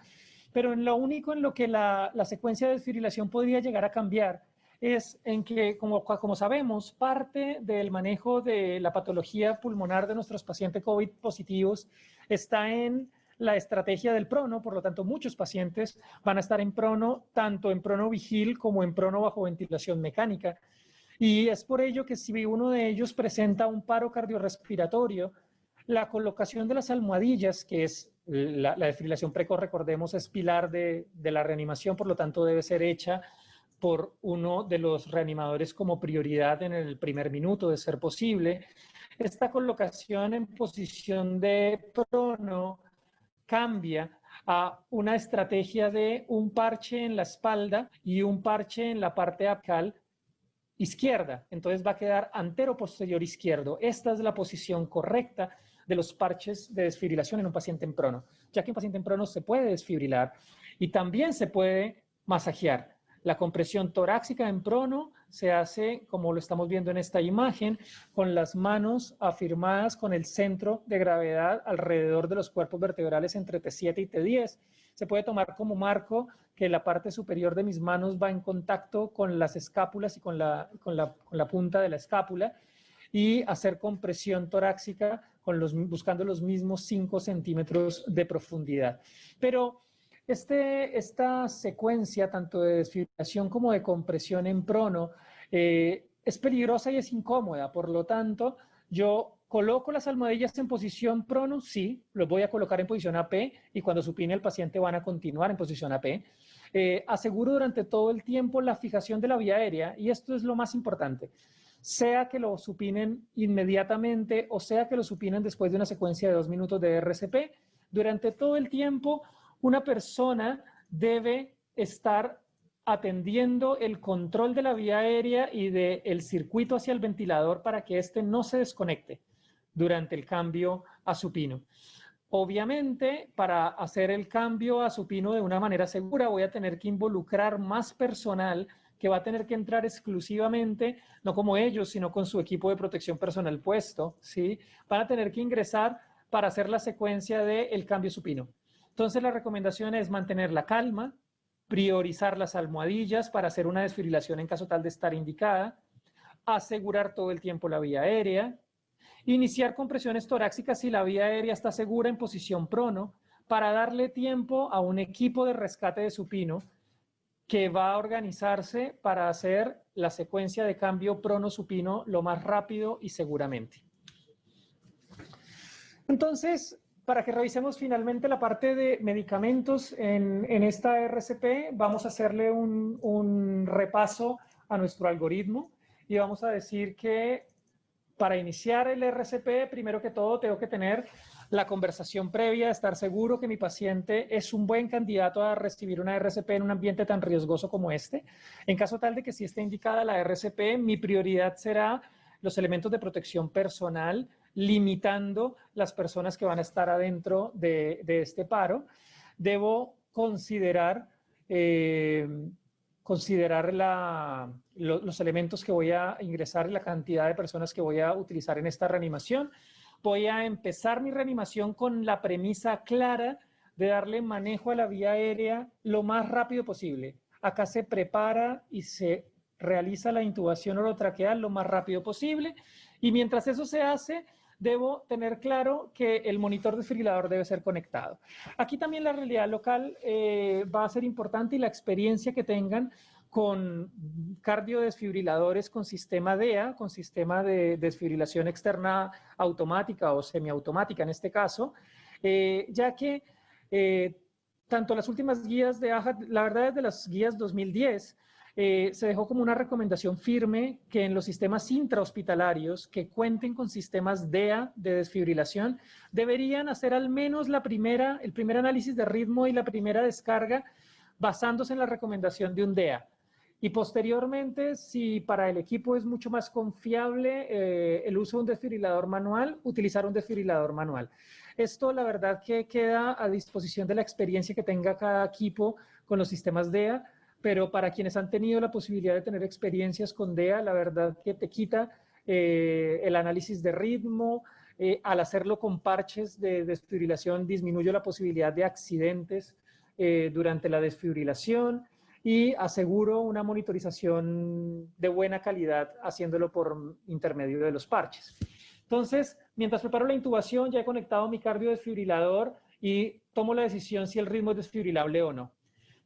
pero en lo único en lo que la secuencia de desfibrilación podría llegar a cambiar es en que, como sabemos, parte del manejo de la patología pulmonar de nuestros pacientes COVID positivos está en la estrategia del prono, por lo tanto muchos pacientes van a estar en prono, tanto en prono vigil como en prono bajo ventilación mecánica. Y es por ello que si uno de ellos presenta un paro cardiorrespiratorio, la colocación de las almohadillas, que es la desfibrilación precoz, recordemos, es pilar de la reanimación, por lo tanto debe ser hecha por uno de los reanimadores como prioridad en el primer minuto, de ser posible. Esta colocación en posición de prono cambia a una estrategia de un parche en la espalda y un parche en la parte apical izquierda. Entonces va a quedar antero-posterior izquierdo. Esta es la posición correcta de los parches de desfibrilación en un paciente en prono, ya que un paciente en prono se puede desfibrilar y también se puede masajear. La compresión torácica en prono se hace, como lo estamos viendo en esta imagen, con las manos afirmadas con el centro de gravedad alrededor de los cuerpos vertebrales entre T7 y T10. Se puede tomar como marco que la parte superior de mis manos va en contacto con las escápulas y con la punta de la escápula y hacer compresión torácica buscando los mismos 5 centímetros de profundidad. Pero esta secuencia, tanto de desfibrilación como de compresión en prono, es peligrosa y es incómoda. Por lo tanto, yo coloco las almohadillas en posición prono, sí, los voy a colocar en posición AP y cuando supine el paciente van a continuar en posición AP. Aseguro durante todo el tiempo la fijación de la vía aérea y esto es lo más importante. Sea que lo supinen inmediatamente o sea que lo supinen después de una secuencia de 2 minutos de RCP, durante todo el tiempo una persona debe estar atendiendo el control de la vía aérea y del circuito hacia el ventilador para que éste no se desconecte durante el cambio a supino. Obviamente, para hacer el cambio a supino de una manera segura, voy a tener que involucrar más personal que va a tener que entrar exclusivamente, no como ellos, sino con su equipo de protección personal puesto, ¿sí? Van a tener que ingresar para hacer la secuencia del cambio supino. Entonces, la recomendación es mantener la calma, priorizar las almohadillas para hacer una desfibrilación en caso tal de estar indicada, asegurar todo el tiempo la vía aérea, iniciar compresiones torácicas si la vía aérea está segura en posición prono para darle tiempo a un equipo de rescate de supino que va a organizarse para hacer la secuencia de cambio prono-supino lo más rápido y seguramente. Entonces, para que revisemos finalmente la parte de medicamentos en esta RCP, vamos a hacerle un repaso a nuestro algoritmo y vamos a decir que para iniciar el RCP, primero que todo, tengo que tener la conversación previa, estar seguro que mi paciente es un buen candidato a recibir una RCP en un ambiente tan riesgoso como este. En caso tal de que sí esté indicada la RCP, mi prioridad será los elementos de protección personal, limitando las personas que van a estar adentro de este paro. Debo considerar los elementos que voy a ingresar y la cantidad de personas que voy a utilizar en esta reanimación. Voy a empezar mi reanimación con la premisa clara de darle manejo a la vía aérea lo más rápido posible. Acá se prepara y se realiza la intubación orotraqueal lo más rápido posible, y mientras eso se hace, debo tener claro que el monitor desfibrilador debe ser conectado. Aquí también la realidad local va a ser importante, y la experiencia que tengan con cardiodesfibriladores con sistema DEA, con sistema de desfibrilación externa automática o semiautomática en este caso, ya que tanto las últimas guías de AHA, la verdad es de las guías 2010, se dejó como una recomendación firme que en los sistemas intrahospitalarios que cuenten con sistemas DEA de desfibrilación deberían hacer al menos el primer análisis de ritmo y la primera descarga basándose en la recomendación de un DEA. Y posteriormente, si para el equipo es mucho más confiable el uso de un desfibrilador manual, utilizar un desfibrilador manual. Esto, la verdad, que queda a disposición de la experiencia que tenga cada equipo con los sistemas DEA, pero para quienes han tenido la posibilidad de tener experiencias con DEA, la verdad que te quita el análisis de ritmo. Al hacerlo con parches de desfibrilación, disminuye la posibilidad de accidentes durante la desfibrilación, y aseguro una monitorización de buena calidad haciéndolo por intermedio de los parches. Entonces, mientras preparo la intubación, ya he conectado mi cardiodesfibrilador y tomo la decisión si el ritmo es desfibrilable o no.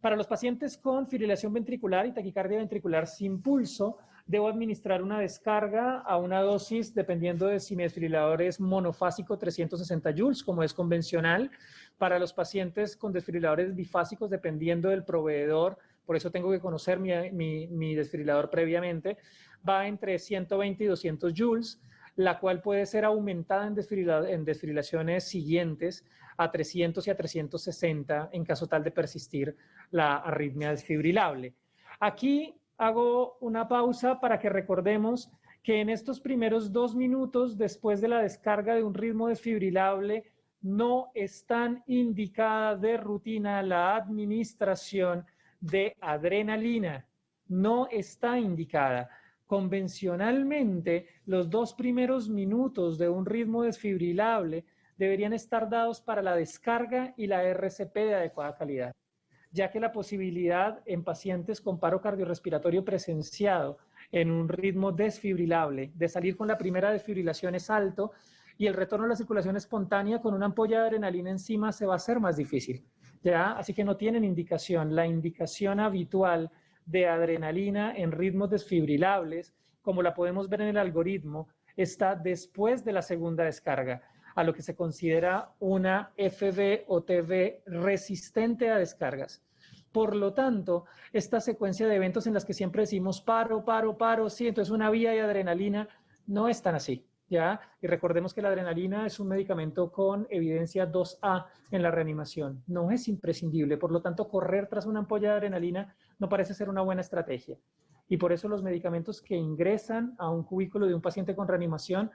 Para los pacientes con fibrilación ventricular y taquicardia ventricular sin pulso, debo administrar una descarga a una dosis, dependiendo de si mi desfibrilador es monofásico, 360 joules, como es convencional. Para los pacientes con desfibriladores bifásicos, dependiendo del proveedor, por eso tengo que conocer mi desfibrilador previamente, va entre 120 y 200 joules, la cual puede ser aumentada en desfibrilaciones siguientes a 300 y a 360 en caso tal de persistir la arritmia desfibrilable. Aquí hago una pausa para que recordemos que en estos primeros 2 minutos después de la descarga de un ritmo desfibrilable no están indicada de rutina la administración de adrenalina. No está indicada. Convencionalmente, los 2 primeros minutos de un ritmo desfibrilable deberían estar dados para la descarga y la RCP de adecuada calidad, ya que la posibilidad en pacientes con paro cardiorrespiratorio presenciado en un ritmo desfibrilable de salir con la primera desfibrilación es alto, y el retorno a la circulación espontánea con una ampolla de adrenalina encima se va a hacer más difícil, ¿ya? Así que no tienen indicación. La indicación habitual de adrenalina en ritmos desfibrilables, como la podemos ver en el algoritmo, está después de la segunda descarga, a lo que se considera una FV o TV resistente a descargas. Por lo tanto, esta secuencia de eventos en las que siempre decimos paro, paro, paro, sí, entonces una vía de adrenalina, no es tan así, ¿ya? Y recordemos que la adrenalina es un medicamento con evidencia 2A en la reanimación. No es imprescindible, por lo tanto, correr tras una ampolla de adrenalina no parece ser una buena estrategia. Y por eso los medicamentos que ingresan a un cubículo de un paciente con reanimación,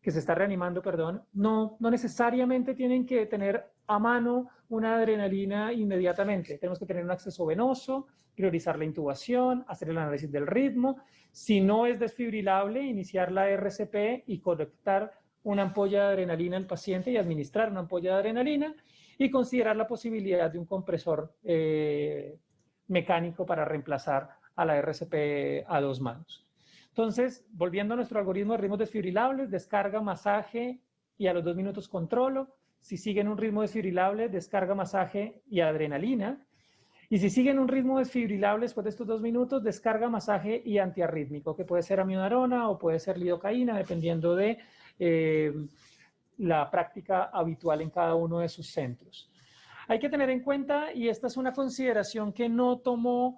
que se está reanimando, perdón, no necesariamente tienen que tener a mano una adrenalina inmediatamente. Tenemos que tener un acceso venoso, priorizar la intubación, hacer el análisis del ritmo. Si no es desfibrilable, iniciar la RCP y conectar una ampolla de adrenalina al paciente y administrar una ampolla de adrenalina, y considerar la posibilidad de un compresor mecánico para reemplazar a la RCP a 2 manos. Entonces, volviendo a nuestro algoritmo de ritmos desfibrilables, descarga, masaje y a los 2 minutos controlo. Si siguen un ritmo desfibrilable, descarga, masaje y adrenalina. Y si siguen un ritmo desfibrilable después de estos 2 minutos, descarga, masaje y antiarrítmico, que puede ser amiodarona o puede ser lidocaína, dependiendo de la práctica habitual en cada uno de sus centros. Hay que tener en cuenta, y esta es una consideración que no tomó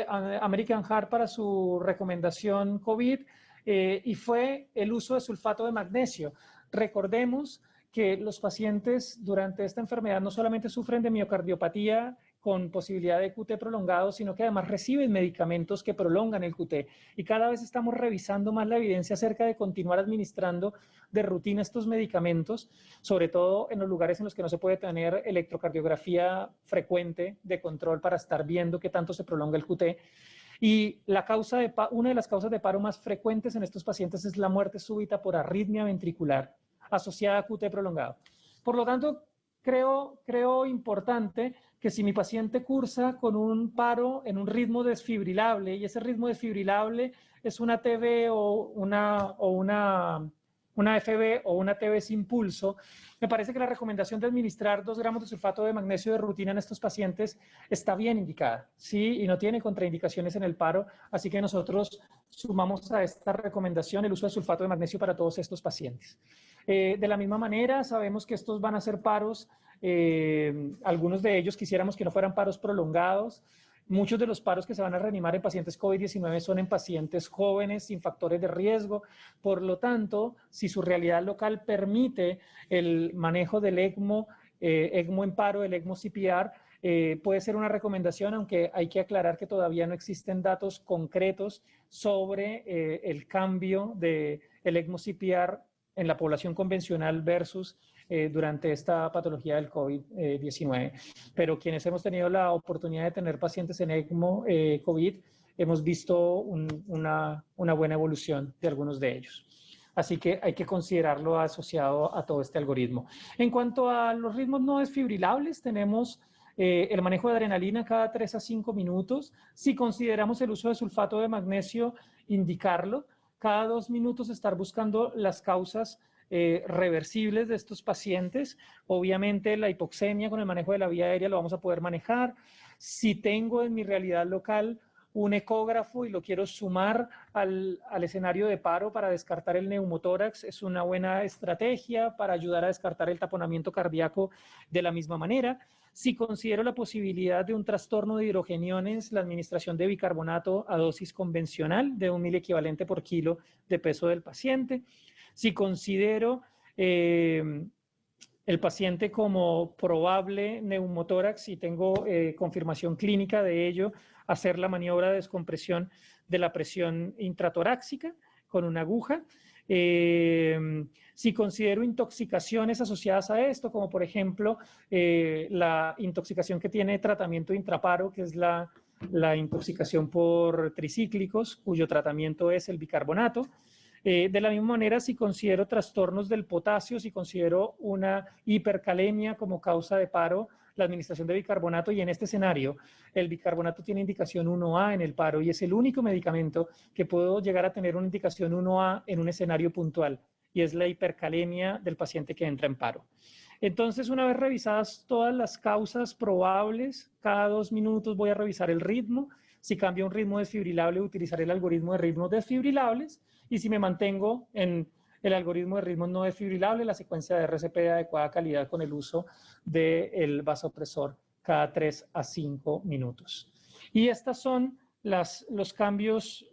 American Heart para su recomendación COVID, y fue el uso de sulfato de magnesio. Recordemos que los pacientes durante esta enfermedad no solamente sufren de miocardiopatía con posibilidad de QT prolongado, sino que además reciben medicamentos que prolongan el QT. Y cada vez estamos revisando más la evidencia acerca de continuar administrando de rutina estos medicamentos, sobre todo en los lugares en los que no se puede tener electrocardiografía frecuente de control para estar viendo qué tanto se prolonga el QT. Y una de las causas de paro más frecuentes en estos pacientes es la muerte súbita por arritmia ventricular asociada a QT prolongado. Por lo tanto, creo importante que si mi paciente cursa con un paro en un ritmo desfibrilable, y ese ritmo desfibrilable es una TB o una FB o una TB sin pulso, me parece que la recomendación de administrar 2 gramos de sulfato de magnesio de rutina en estos pacientes está bien indicada, ¿sí? Y no tiene contraindicaciones en el paro, así que nosotros sumamos a esta recomendación el uso de sulfato de magnesio para todos estos pacientes. De la misma manera, sabemos que estos van a ser paros, algunos de ellos quisiéramos que no fueran paros prolongados. Muchos de los paros que se van a reanimar en pacientes COVID-19 son en pacientes jóvenes sin factores de riesgo. Por lo tanto, si su realidad local permite el manejo del ECMO, ECMO en paro, el ECMO CPR, puede ser una recomendación, aunque hay que aclarar que todavía no existen datos concretos sobre el cambio del ECMO CPR en la población convencional versus durante esta patología del COVID-19. Pero quienes hemos tenido la oportunidad de tener pacientes en ECMO COVID, hemos visto una buena evolución de algunos de ellos. Así que hay que considerarlo asociado a todo este algoritmo. En cuanto a los ritmos no desfibrilables, tenemos el manejo de adrenalina cada 3 a 5 minutos. Si consideramos el uso de sulfato de magnesio, indicarlo. Cada 2 minutos estar buscando las causas reversibles de estos pacientes. Obviamente la hipoxemia con el manejo de la vía aérea lo vamos a poder manejar. Si tengo en mi realidad local un ecógrafo y lo quiero sumar al escenario de paro para descartar el neumotórax, es una buena estrategia para ayudar a descartar el taponamiento cardíaco de la misma manera. Si considero la posibilidad de un trastorno de hidrogeniones, la administración de bicarbonato a dosis convencional de 1 miliequivalente por kilo de peso del paciente. Si considero el paciente como probable neumotórax y tengo confirmación clínica de ello, hacer la maniobra de descompresión de la presión intratorácica con una aguja. Si considero intoxicaciones asociadas a esto, como por ejemplo la intoxicación que tiene tratamiento intraparo, que es la intoxicación por tricíclicos, cuyo tratamiento es el bicarbonato. De la misma manera, si considero trastornos del potasio, si considero una hipercalemia como causa de paro, la administración de bicarbonato, y en este escenario el bicarbonato tiene indicación 1A en el paro y es el único medicamento que puedo llegar a tener una indicación 1A en un escenario puntual, y es la hipercalemia del paciente que entra en paro. Entonces, una vez revisadas todas las causas probables, cada 2 minutos voy a revisar el ritmo. Si cambia un ritmo desfibrilable, utilizaré el algoritmo de ritmos desfibrilables, y si me mantengo en el algoritmo de ritmos no desfibrilables, la secuencia de RCP de adecuada calidad con el uso del vasopresor cada 3 a 5 minutos. Y estas son los cambios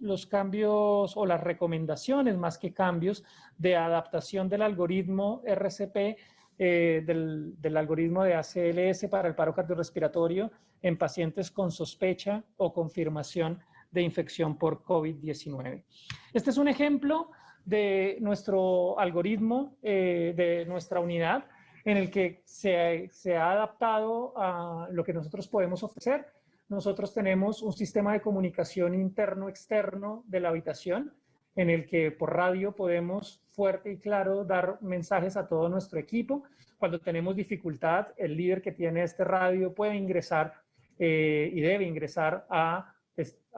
o las recomendaciones, más que cambios, de adaptación del algoritmo RCP, del algoritmo de ACLS para el paro cardiorrespiratorio en pacientes con sospecha o confirmación de infección por COVID-19. Este es un ejemplo de nuestro algoritmo, de nuestra unidad, en el que se ha adaptado a lo que nosotros podemos ofrecer. Nosotros tenemos un sistema de comunicación interno-externo de la habitación, en el que por radio podemos fuerte y claro dar mensajes a todo nuestro equipo. Cuando tenemos dificultad, el líder que tiene este radio puede ingresar y debe ingresar a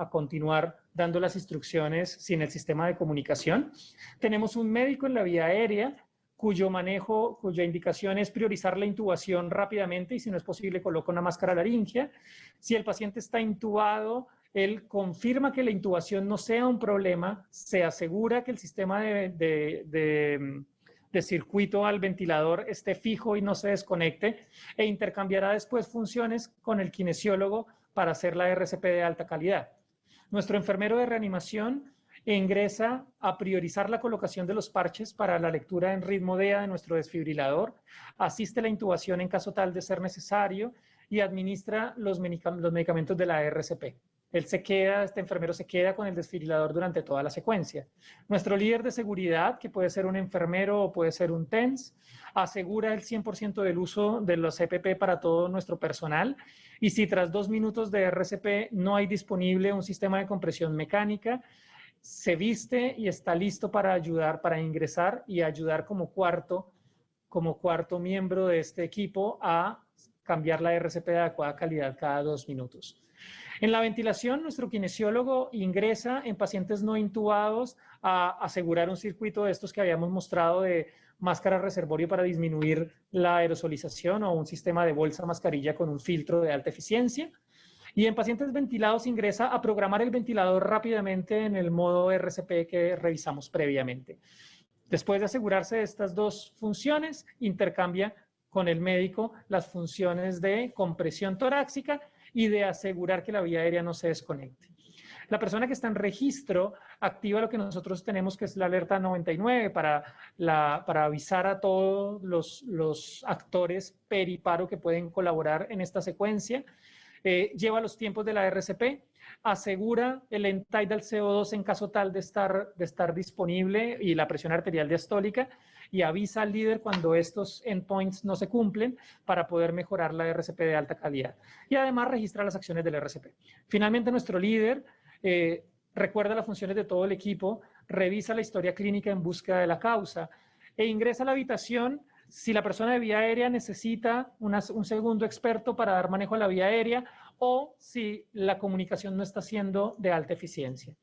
continuar dando las instrucciones sin el sistema de comunicación. Tenemos un médico en la vía aérea cuyo manejo, cuya indicación es priorizar la intubación rápidamente y si no es posible coloca una máscara laríngea. Si el paciente está intubado, él confirma que la intubación no sea un problema, se asegura que el sistema de circuito al ventilador esté fijo y no se desconecte e intercambiará después funciones con el kinesiólogo para hacer la RCP de alta calidad. Nuestro enfermero de reanimación ingresa a priorizar la colocación de los parches para la lectura en ritmo DEA de nuestro desfibrilador, asiste la intubación en caso tal de ser necesario y administra los medicamentos de la RCP. Este enfermero se queda con el desfibrilador durante toda la secuencia. Nuestro líder de seguridad, que puede ser un enfermero o puede ser un TENS, asegura el 100% del uso de los EPP para todo nuestro personal y si tras 2 minutos de RCP no hay disponible un sistema de compresión mecánica, se viste y está listo para ayudar, para ingresar y ayudar como cuarto miembro de este equipo a cambiar la RCP de adecuada calidad cada 2 minutos. En la ventilación, nuestro kinesiólogo ingresa en pacientes no intubados a asegurar un circuito de estos que habíamos mostrado de máscara reservorio para disminuir la aerosolización o un sistema de bolsa mascarilla con un filtro de alta eficiencia. Y en pacientes ventilados ingresa a programar el ventilador rápidamente en el modo RCP que revisamos previamente. Después de asegurarse de estas 2 funciones, intercambia con el médico las funciones de compresión torácica y de asegurar que la vía aérea no se desconecte. La persona que está en registro activa lo que nosotros tenemos que es la alerta 99 para avisar a todos los actores periparo que pueden colaborar en esta secuencia. Lleva los tiempos de la RCP, asegura el end-tidal CO2 en caso tal de estar disponible y la presión arterial diastólica y avisa al líder cuando estos endpoints no se cumplen para poder mejorar la RCP de alta calidad. Y además registra las acciones del RCP. Finalmente, nuestro líder recuerda las funciones de todo el equipo, revisa la historia clínica en búsqueda de la causa e ingresa a la habitación si la persona de vía aérea necesita un segundo experto para dar manejo a la vía aérea o si la comunicación no está siendo de alta eficiencia.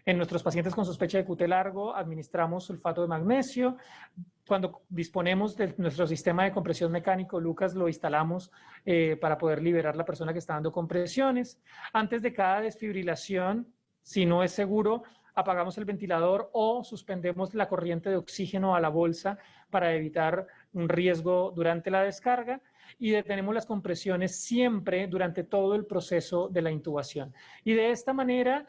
En nuestros pacientes con sospecha de QT largo administramos sulfato de magnesio. Cuando disponemos de nuestro sistema de compresión mecánico, Lucas, lo instalamos para poder liberar la persona que está dando compresiones. Antes de cada desfibrilación, si no es seguro, apagamos el ventilador o suspendemos la corriente de oxígeno a la bolsa para evitar un riesgo durante la descarga y detenemos las compresiones siempre durante todo el proceso de la intubación. Y de esta manera,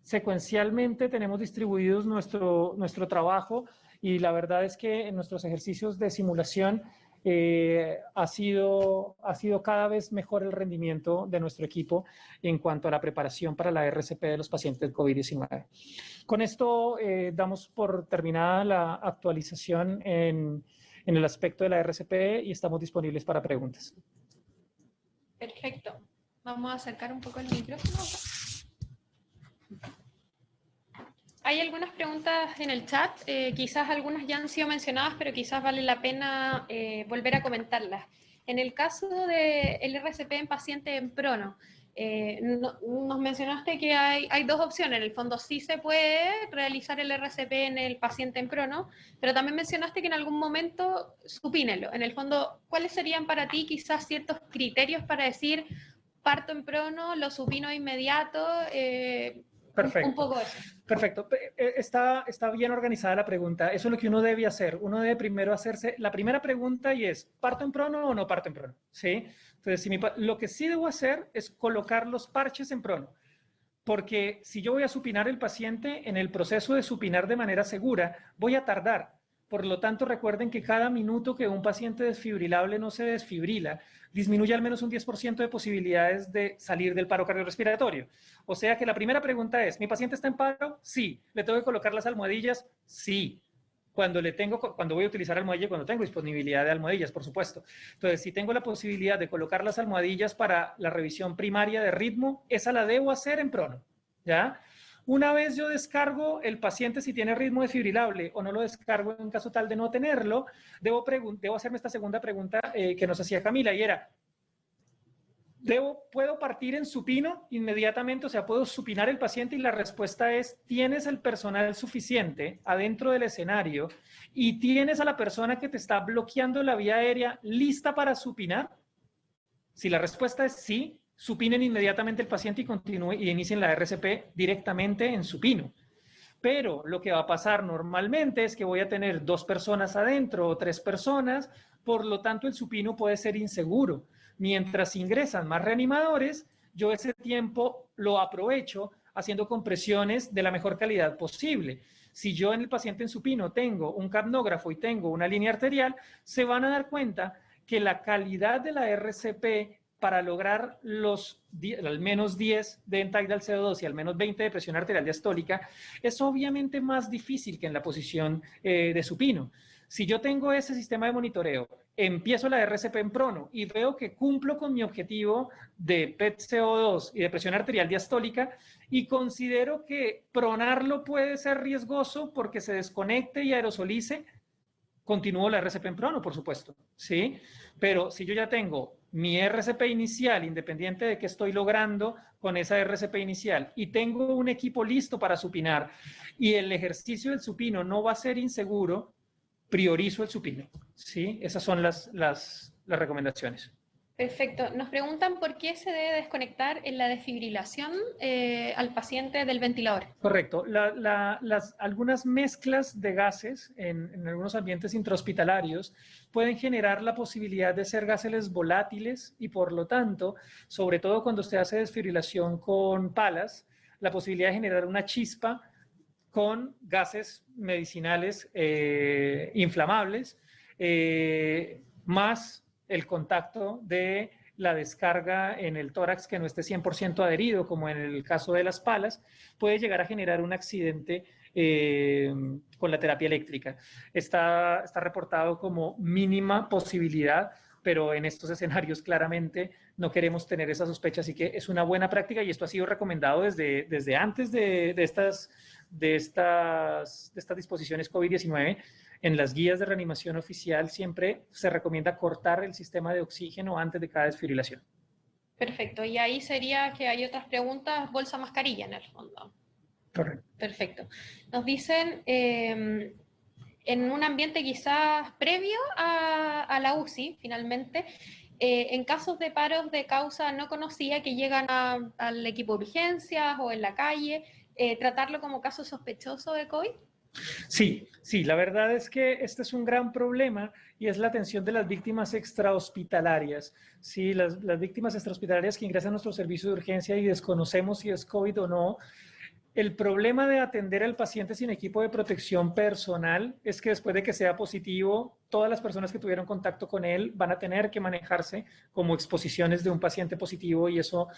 secuencialmente tenemos distribuidos nuestro trabajo y la verdad es que en nuestros ejercicios de simulación ha sido cada vez mejor el rendimiento de nuestro equipo en cuanto a la preparación para la RCP de los pacientes COVID-19. Con esto damos por terminada la actualización en el aspecto de la RCP y estamos disponibles para preguntas. Perfecto. Vamos a acercar un poco el micrófono. Hay algunas preguntas en el chat, quizás algunas ya han sido mencionadas, pero quizás vale la pena volver a comentarlas. En el caso del RCP en paciente en prono, nos mencionaste que hay 2 opciones. En el fondo sí se puede realizar el RCP en el paciente en prono, pero también mencionaste que en algún momento supínelo. En el fondo, ¿cuáles serían para ti quizás ciertos criterios para decir parto en prono, lo supino de inmediato? Perfecto. Un poco eso. Perfecto. Está bien organizada la pregunta. Eso es lo que uno debe hacer. Uno debe primero hacerse la primera pregunta y es, ¿parto en prono o no parto en prono? ¿Sí? Entonces, lo que sí debo hacer es colocar los parches en prono. Porque si yo voy a supinar el paciente, en el proceso de supinar de manera segura, voy a tardar. Por lo tanto, recuerden que cada minuto que un paciente desfibrilable no se desfibrila, disminuye al menos un 10% de posibilidades de salir del paro cardiorrespiratorio. O sea que la primera pregunta es, ¿mi paciente está en paro? Sí. ¿Le tengo que colocar las almohadillas? Sí. Cuando voy a utilizar almohadilla, cuando tengo disponibilidad de almohadillas, por supuesto. Entonces, si tengo la posibilidad de colocar las almohadillas para la revisión primaria de ritmo, esa la debo hacer en prono, ¿ya? Una vez yo descargo el paciente si tiene ritmo desfibrilable o no lo descargo en caso tal de no tenerlo, debo hacerme esta segunda pregunta que nos hacía Camila y era, ¿Puedo partir en supino inmediatamente? O sea, ¿puedo supinar el paciente? Y la respuesta es, ¿tienes el personal suficiente adentro del escenario y tienes a la persona que te está bloqueando la vía aérea lista para supinar? Si la respuesta es sí, supinen inmediatamente el paciente y continúen y inicien la RCP directamente en supino. Pero lo que va a pasar normalmente es que voy a tener 2 personas adentro o 3 personas, por lo tanto el supino puede ser inseguro. Mientras ingresan más reanimadores, yo ese tiempo lo aprovecho haciendo compresiones de la mejor calidad posible. Si yo en el paciente en supino tengo un capnógrafo y tengo una línea arterial, se van a dar cuenta que la calidad de la RCP para lograr al menos 10 de end-tidal CO2 y al menos 20 de presión arterial diastólica es obviamente más difícil que en la posición de supino. Si yo tengo ese sistema de monitoreo, empiezo la RCP en prono y veo que cumplo con mi objetivo de PET-CO2 y de presión arterial diastólica y considero que pronarlo puede ser riesgoso porque se desconecte y aerosolice, continúo la RCP en prono, por supuesto, ¿sí? Pero si yo ya tengo mi RCP inicial, independiente de qué estoy logrando con esa RCP inicial, y tengo un equipo listo para supinar, y el ejercicio del supino no va a ser inseguro, priorizo el supino, ¿sí? Esas son las recomendaciones. Perfecto. Nos preguntan por qué se debe desconectar en la desfibrilación al paciente del ventilador. Correcto. Algunas mezclas de gases en algunos ambientes intrahospitalarios pueden generar la posibilidad de ser gases volátiles y por lo tanto, sobre todo cuando se hace desfibrilación con palas, la posibilidad de generar una chispa con gases medicinales inflamables, más el contacto de la descarga en el tórax que no esté 100% adherido, como en el caso de las palas, puede llegar a generar un accidente con la terapia eléctrica. Está reportado como mínima posibilidad, pero en estos escenarios claramente no queremos tener esa sospecha, así que es una buena práctica y esto ha sido recomendado desde antes de estas disposiciones COVID-19. En las guías de reanimación oficial siempre se recomienda cortar el sistema de oxígeno antes de cada desfibrilación. Perfecto, y ahí sería que hay otras preguntas, bolsa mascarilla en el fondo. Correcto. Perfecto. Nos dicen, en un ambiente quizás previo a la UCI, finalmente, en casos de paros de causa no conocida que llegan al equipo de urgencias o en la calle, tratarlo como caso sospechoso de COVID. Sí, la verdad es que este es un gran problema y es la atención de las víctimas extrahospitalarias. Sí, las víctimas extrahospitalarias que ingresan a nuestro servicio de urgencia y desconocemos si es COVID o no. El problema de atender al paciente sin equipo de protección personal es que después de que sea positivo, todas las personas que tuvieron contacto con él van a tener que manejarse como exposiciones de un paciente positivo y eso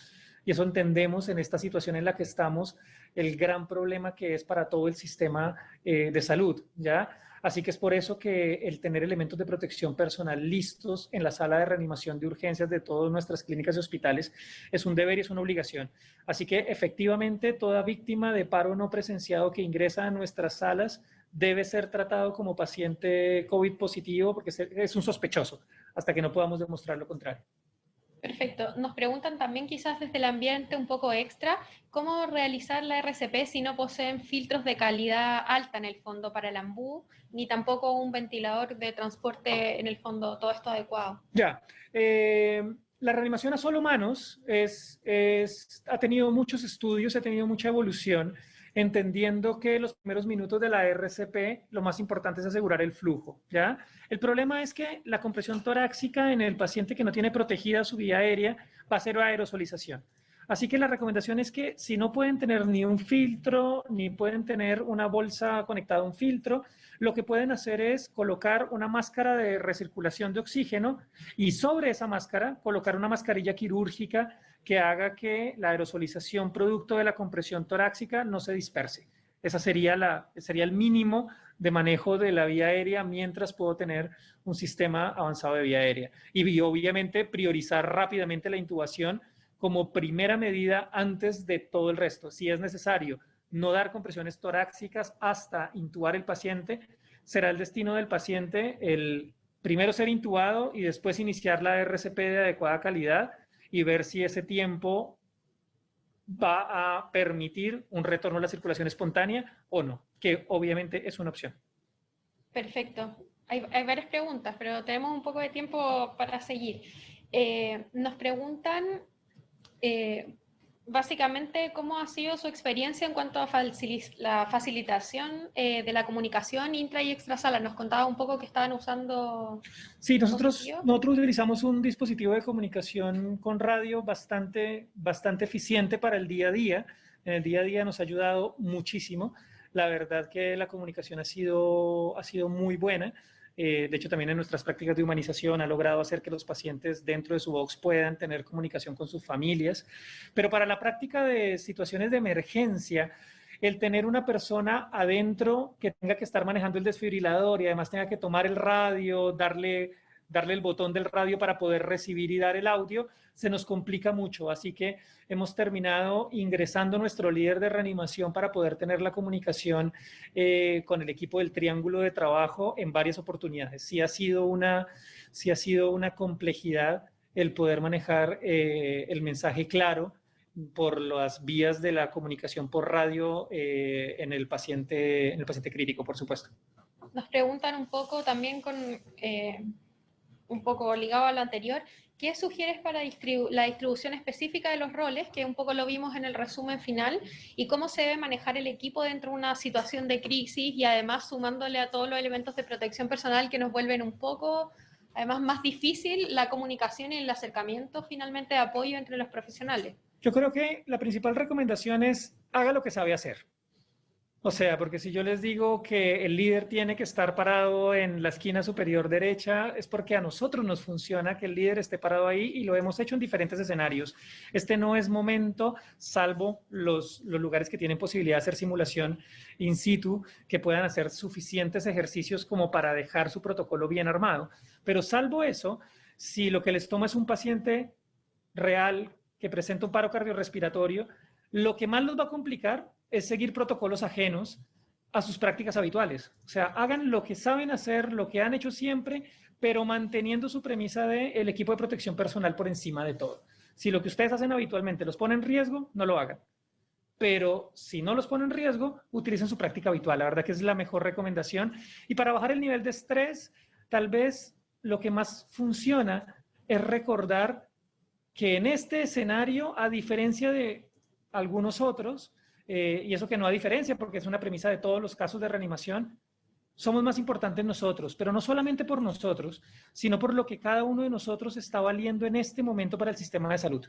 entendemos en esta situación en la que estamos, el gran problema que es para todo el sistema de salud, ¿ya? Así que es por eso que el tener elementos de protección personal listos en la sala de reanimación de urgencias de todas nuestras clínicas y hospitales es un deber y es una obligación. Así que efectivamente toda víctima de paro no presenciado que ingresa a nuestras salas debe ser tratado como paciente COVID positivo porque es un sospechoso hasta que no podamos demostrar lo contrario. Perfecto. Nos preguntan también quizás desde el ambiente un poco extra, ¿cómo realizar la RCP si no poseen filtros de calidad alta en el fondo para el AMBU, ni tampoco un ventilador de transporte en el fondo, todo esto adecuado? Ya, la reanimación a solo manos ha tenido muchos estudios, ha tenido mucha evolución, entendiendo que los primeros minutos de la RCP lo más importante es asegurar el flujo, ¿ya? El problema es que la compresión torácica en el paciente que no tiene protegida su vía aérea va a ser aerosolización. Así que la recomendación es que si no pueden tener ni un filtro, ni pueden tener una bolsa conectada a un filtro, lo que pueden hacer es colocar una máscara de recirculación de oxígeno y sobre esa máscara colocar una mascarilla quirúrgica que haga que la aerosolización producto de la compresión torácica no se disperse. Esa sería el mínimo de manejo de la vía aérea mientras puedo tener un sistema avanzado de vía aérea. Y obviamente priorizar rápidamente la intubación como primera medida antes de todo el resto. Si es necesario no dar compresiones torácicas hasta intubar el paciente, será el destino del paciente el primero ser intubado y después iniciar la RCP de adecuada calidad y ver si ese tiempo va a permitir un retorno a la circulación espontánea o no, que obviamente es una opción. Perfecto. Hay varias preguntas, pero tenemos un poco de tiempo para seguir. Nos preguntan básicamente cómo ha sido su experiencia en cuanto a la facilitación de la comunicación intra y extrasala. Nos contaba un poco que estaban usando Sí, nosotros dispositivos. utilizamos un dispositivo de comunicación con radio bastante eficiente para el día a día. En el día a día nos ha ayudado muchísimo. La verdad que la comunicación ha sido muy buena. De hecho, también en nuestras prácticas de humanización ha logrado hacer que los pacientes dentro de su box puedan tener comunicación con sus familias. Pero para la práctica de situaciones de emergencia, el tener una persona adentro que tenga que estar manejando el desfibrilador y además tenga que tomar el radio, darle el botón del radio para poder recibir y dar el audio, se nos complica mucho. Así que hemos terminado ingresando nuestro líder de reanimación para poder tener la comunicación con el equipo del triángulo de trabajo en varias oportunidades. Sí ha sido una complejidad el poder manejar el mensaje claro por las vías de la comunicación por radio en el paciente crítico, por supuesto. Nos preguntan un poco también un poco ligado a lo anterior, ¿qué sugieres para la distribución específica de los roles, que un poco lo vimos en el resumen final, y cómo se debe manejar el equipo dentro de una situación de crisis y además sumándole a todos los elementos de protección personal que nos vuelven un poco, además, más difícil la comunicación y el acercamiento finalmente de apoyo entre los profesionales? Yo creo que la principal recomendación es haga lo que sabe hacer. O sea, porque si yo les digo que el líder tiene que estar parado en la esquina superior derecha, es porque a nosotros nos funciona que el líder esté parado ahí y lo hemos hecho en diferentes escenarios. Este no es momento, salvo los lugares que tienen posibilidad de hacer simulación in situ, que puedan hacer suficientes ejercicios como para dejar su protocolo bien armado. Pero salvo eso, si lo que les toma es un paciente real que presenta un paro cardiorrespiratorio, lo que más los va a complicar es seguir protocolos ajenos a sus prácticas habituales. O sea, hagan lo que saben hacer, lo que han hecho siempre, pero manteniendo su premisa de el equipo de protección personal por encima de todo. Si lo que ustedes hacen habitualmente los pone en riesgo, no lo hagan. Pero si no los pone en riesgo, utilicen su práctica habitual. La verdad que es la mejor recomendación. Y para bajar el nivel de estrés, tal vez lo que más funciona es recordar que en este escenario, a diferencia de algunos otros, y eso que no a diferencia, porque es una premisa de todos los casos de reanimación, somos más importantes nosotros, pero no solamente por nosotros, sino por lo que cada uno de nosotros está valiendo en este momento para el sistema de salud.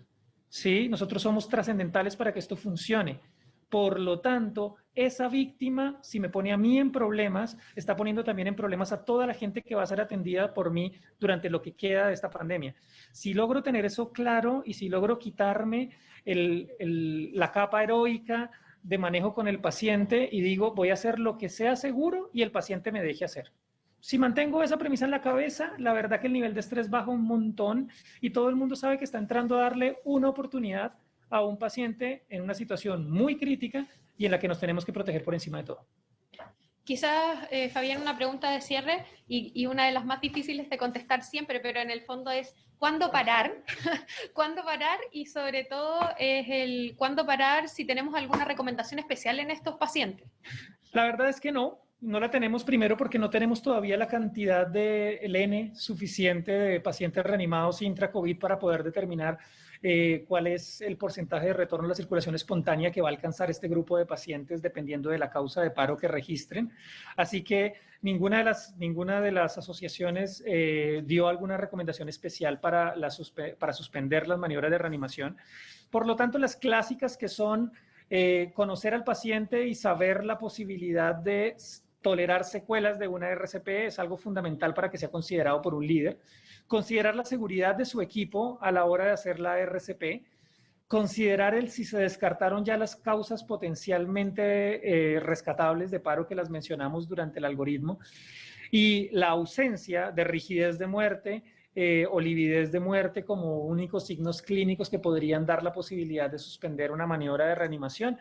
¿Sí? Nosotros somos trascendentales para que esto funcione. Por lo tanto, esa víctima, si me pone a mí en problemas, está poniendo también en problemas a toda la gente que va a ser atendida por mí durante lo que queda de esta pandemia. Si logro tener eso claro y si logro quitarme la capa heroica de manejo con el paciente y digo, voy a hacer lo que sea seguro y el paciente me deje hacer. Si mantengo esa premisa en la cabeza, la verdad que el nivel de estrés baja un montón y todo el mundo sabe que está entrando a darle una oportunidad a un paciente en una situación muy crítica y en la que nos tenemos que proteger por encima de todo. Quizás, Fabián, una pregunta de cierre y una de las más difíciles de contestar siempre, pero en el fondo es ¿cuándo parar? ¿Cuándo parar? Y sobre todo es el ¿cuándo parar si tenemos alguna recomendación especial en estos pacientes? La verdad es que no la tenemos primero porque no tenemos todavía la cantidad de N suficiente de pacientes reanimados intra-COVID para poder determinar cuál es el porcentaje de retorno a la circulación espontánea que va a alcanzar este grupo de pacientes dependiendo de la causa de paro que registren. Así que ninguna de las asociaciones dio alguna recomendación especial para suspender las maniobras de reanimación. Por lo tanto, las clásicas que son conocer al paciente y saber la posibilidad de tolerar secuelas de una RCP es algo fundamental para que sea considerado por un líder. Considerar la seguridad de su equipo a la hora de hacer la RCP. Considerar si se descartaron ya las causas potencialmente rescatables de paro que las mencionamos durante el algoritmo. Y la ausencia de rigidez de muerte o lividez de muerte como únicos signos clínicos que podrían dar la posibilidad de suspender una maniobra de reanimación,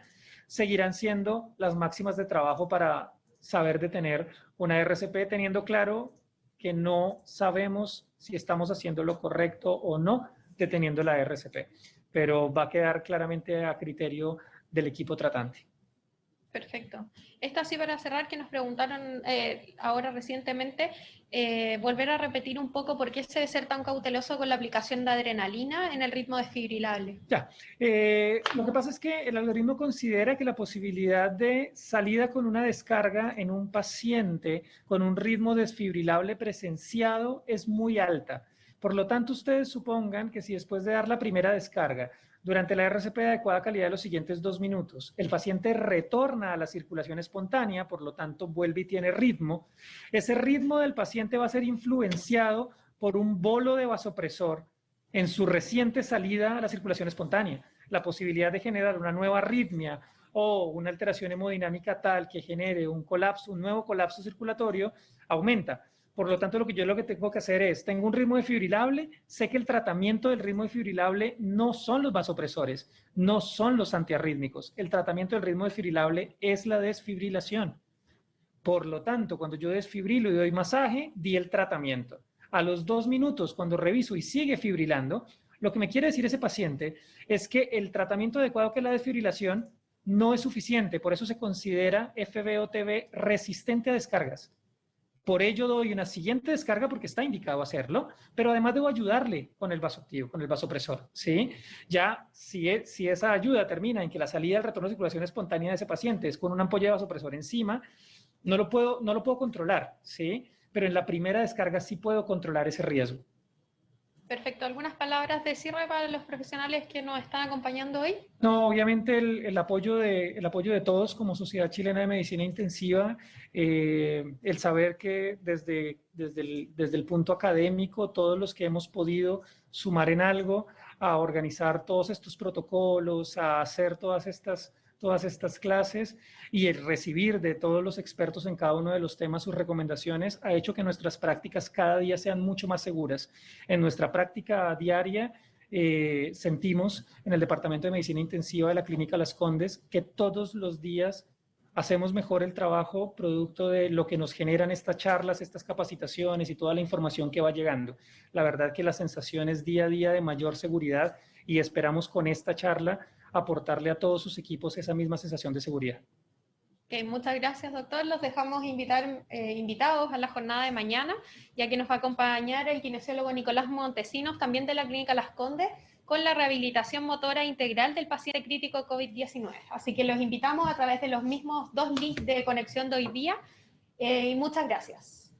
seguirán siendo las máximas de trabajo para saber detener una RCP, teniendo claro que no sabemos si estamos haciendo lo correcto o no deteniendo la RCP, pero va a quedar claramente a criterio del equipo tratante. Perfecto. Esto así para cerrar, que nos preguntaron ahora recientemente, volver a repetir un poco por qué se debe ser tan cauteloso con la aplicación de adrenalina en el ritmo desfibrilable. Ya, lo que pasa es que el algoritmo considera que la posibilidad de salida con una descarga en un paciente con un ritmo desfibrilable presenciado es muy alta. Por lo tanto, ustedes supongan que si después de dar la primera descarga, durante la RCP de adecuada calidad de los siguientes 2 minutos, el paciente retorna a la circulación espontánea, por lo tanto vuelve y tiene ritmo, ese ritmo del paciente va a ser influenciado por un bolo de vasopresor en su reciente salida a la circulación espontánea. La posibilidad de generar una nueva arritmia o una alteración hemodinámica tal que genere un colapso, un nuevo colapso circulatorio, aumenta. Por lo tanto, lo que tengo que hacer es, tengo un ritmo desfibrilable, sé que el tratamiento del ritmo desfibrilable no son los vasopresores, no son los antiarrítmicos. El tratamiento del ritmo desfibrilable es la desfibrilación. Por lo tanto, cuando yo desfibrilo y doy masaje, di el tratamiento. A los 2 minutos, cuando reviso y sigue fibrilando, lo que me quiere decir ese paciente es que el tratamiento adecuado, que es la desfibrilación, no es suficiente. Por eso se considera FVO-TB resistente a descargas. Por ello doy una siguiente descarga porque está indicado hacerlo, pero además debo ayudarle con el vasoactivo, con el vasopresor, ¿sí? Ya si esa ayuda termina en que la salida del retorno de circulación espontánea de ese paciente es con una ampolla de vasopresor encima, no lo puedo controlar, ¿sí? Pero en la primera descarga sí puedo controlar ese riesgo. Perfecto. ¿Algunas palabras de cierre para los profesionales que nos están acompañando hoy? No, obviamente el apoyo de todos como Sociedad Chilena de Medicina Intensiva, el saber que desde el punto académico, todos los que hemos podido sumar en algo, a organizar todos estos protocolos, a hacer todas estas clases y el recibir de todos los expertos en cada uno de los temas sus recomendaciones, ha hecho que nuestras prácticas cada día sean mucho más seguras. En nuestra práctica diaria, sentimos en el Departamento de Medicina Intensiva de la Clínica Las Condes que todos los días hacemos mejor el trabajo producto de lo que nos generan estas charlas, estas capacitaciones y toda la información que va llegando. La verdad que la sensación es día a día de mayor seguridad y esperamos con esta charla aportarle a todos sus equipos esa misma sensación de seguridad. Okay, muchas gracias, doctor. Los dejamos invitados a la jornada de mañana, ya que nos va a acompañar el kinesiólogo Nicolás Montesinos, también de la Clínica Las Condes, con la rehabilitación motora integral del paciente crítico COVID-19. Así que los invitamos a través de los mismos 2 links de conexión de hoy día y muchas gracias.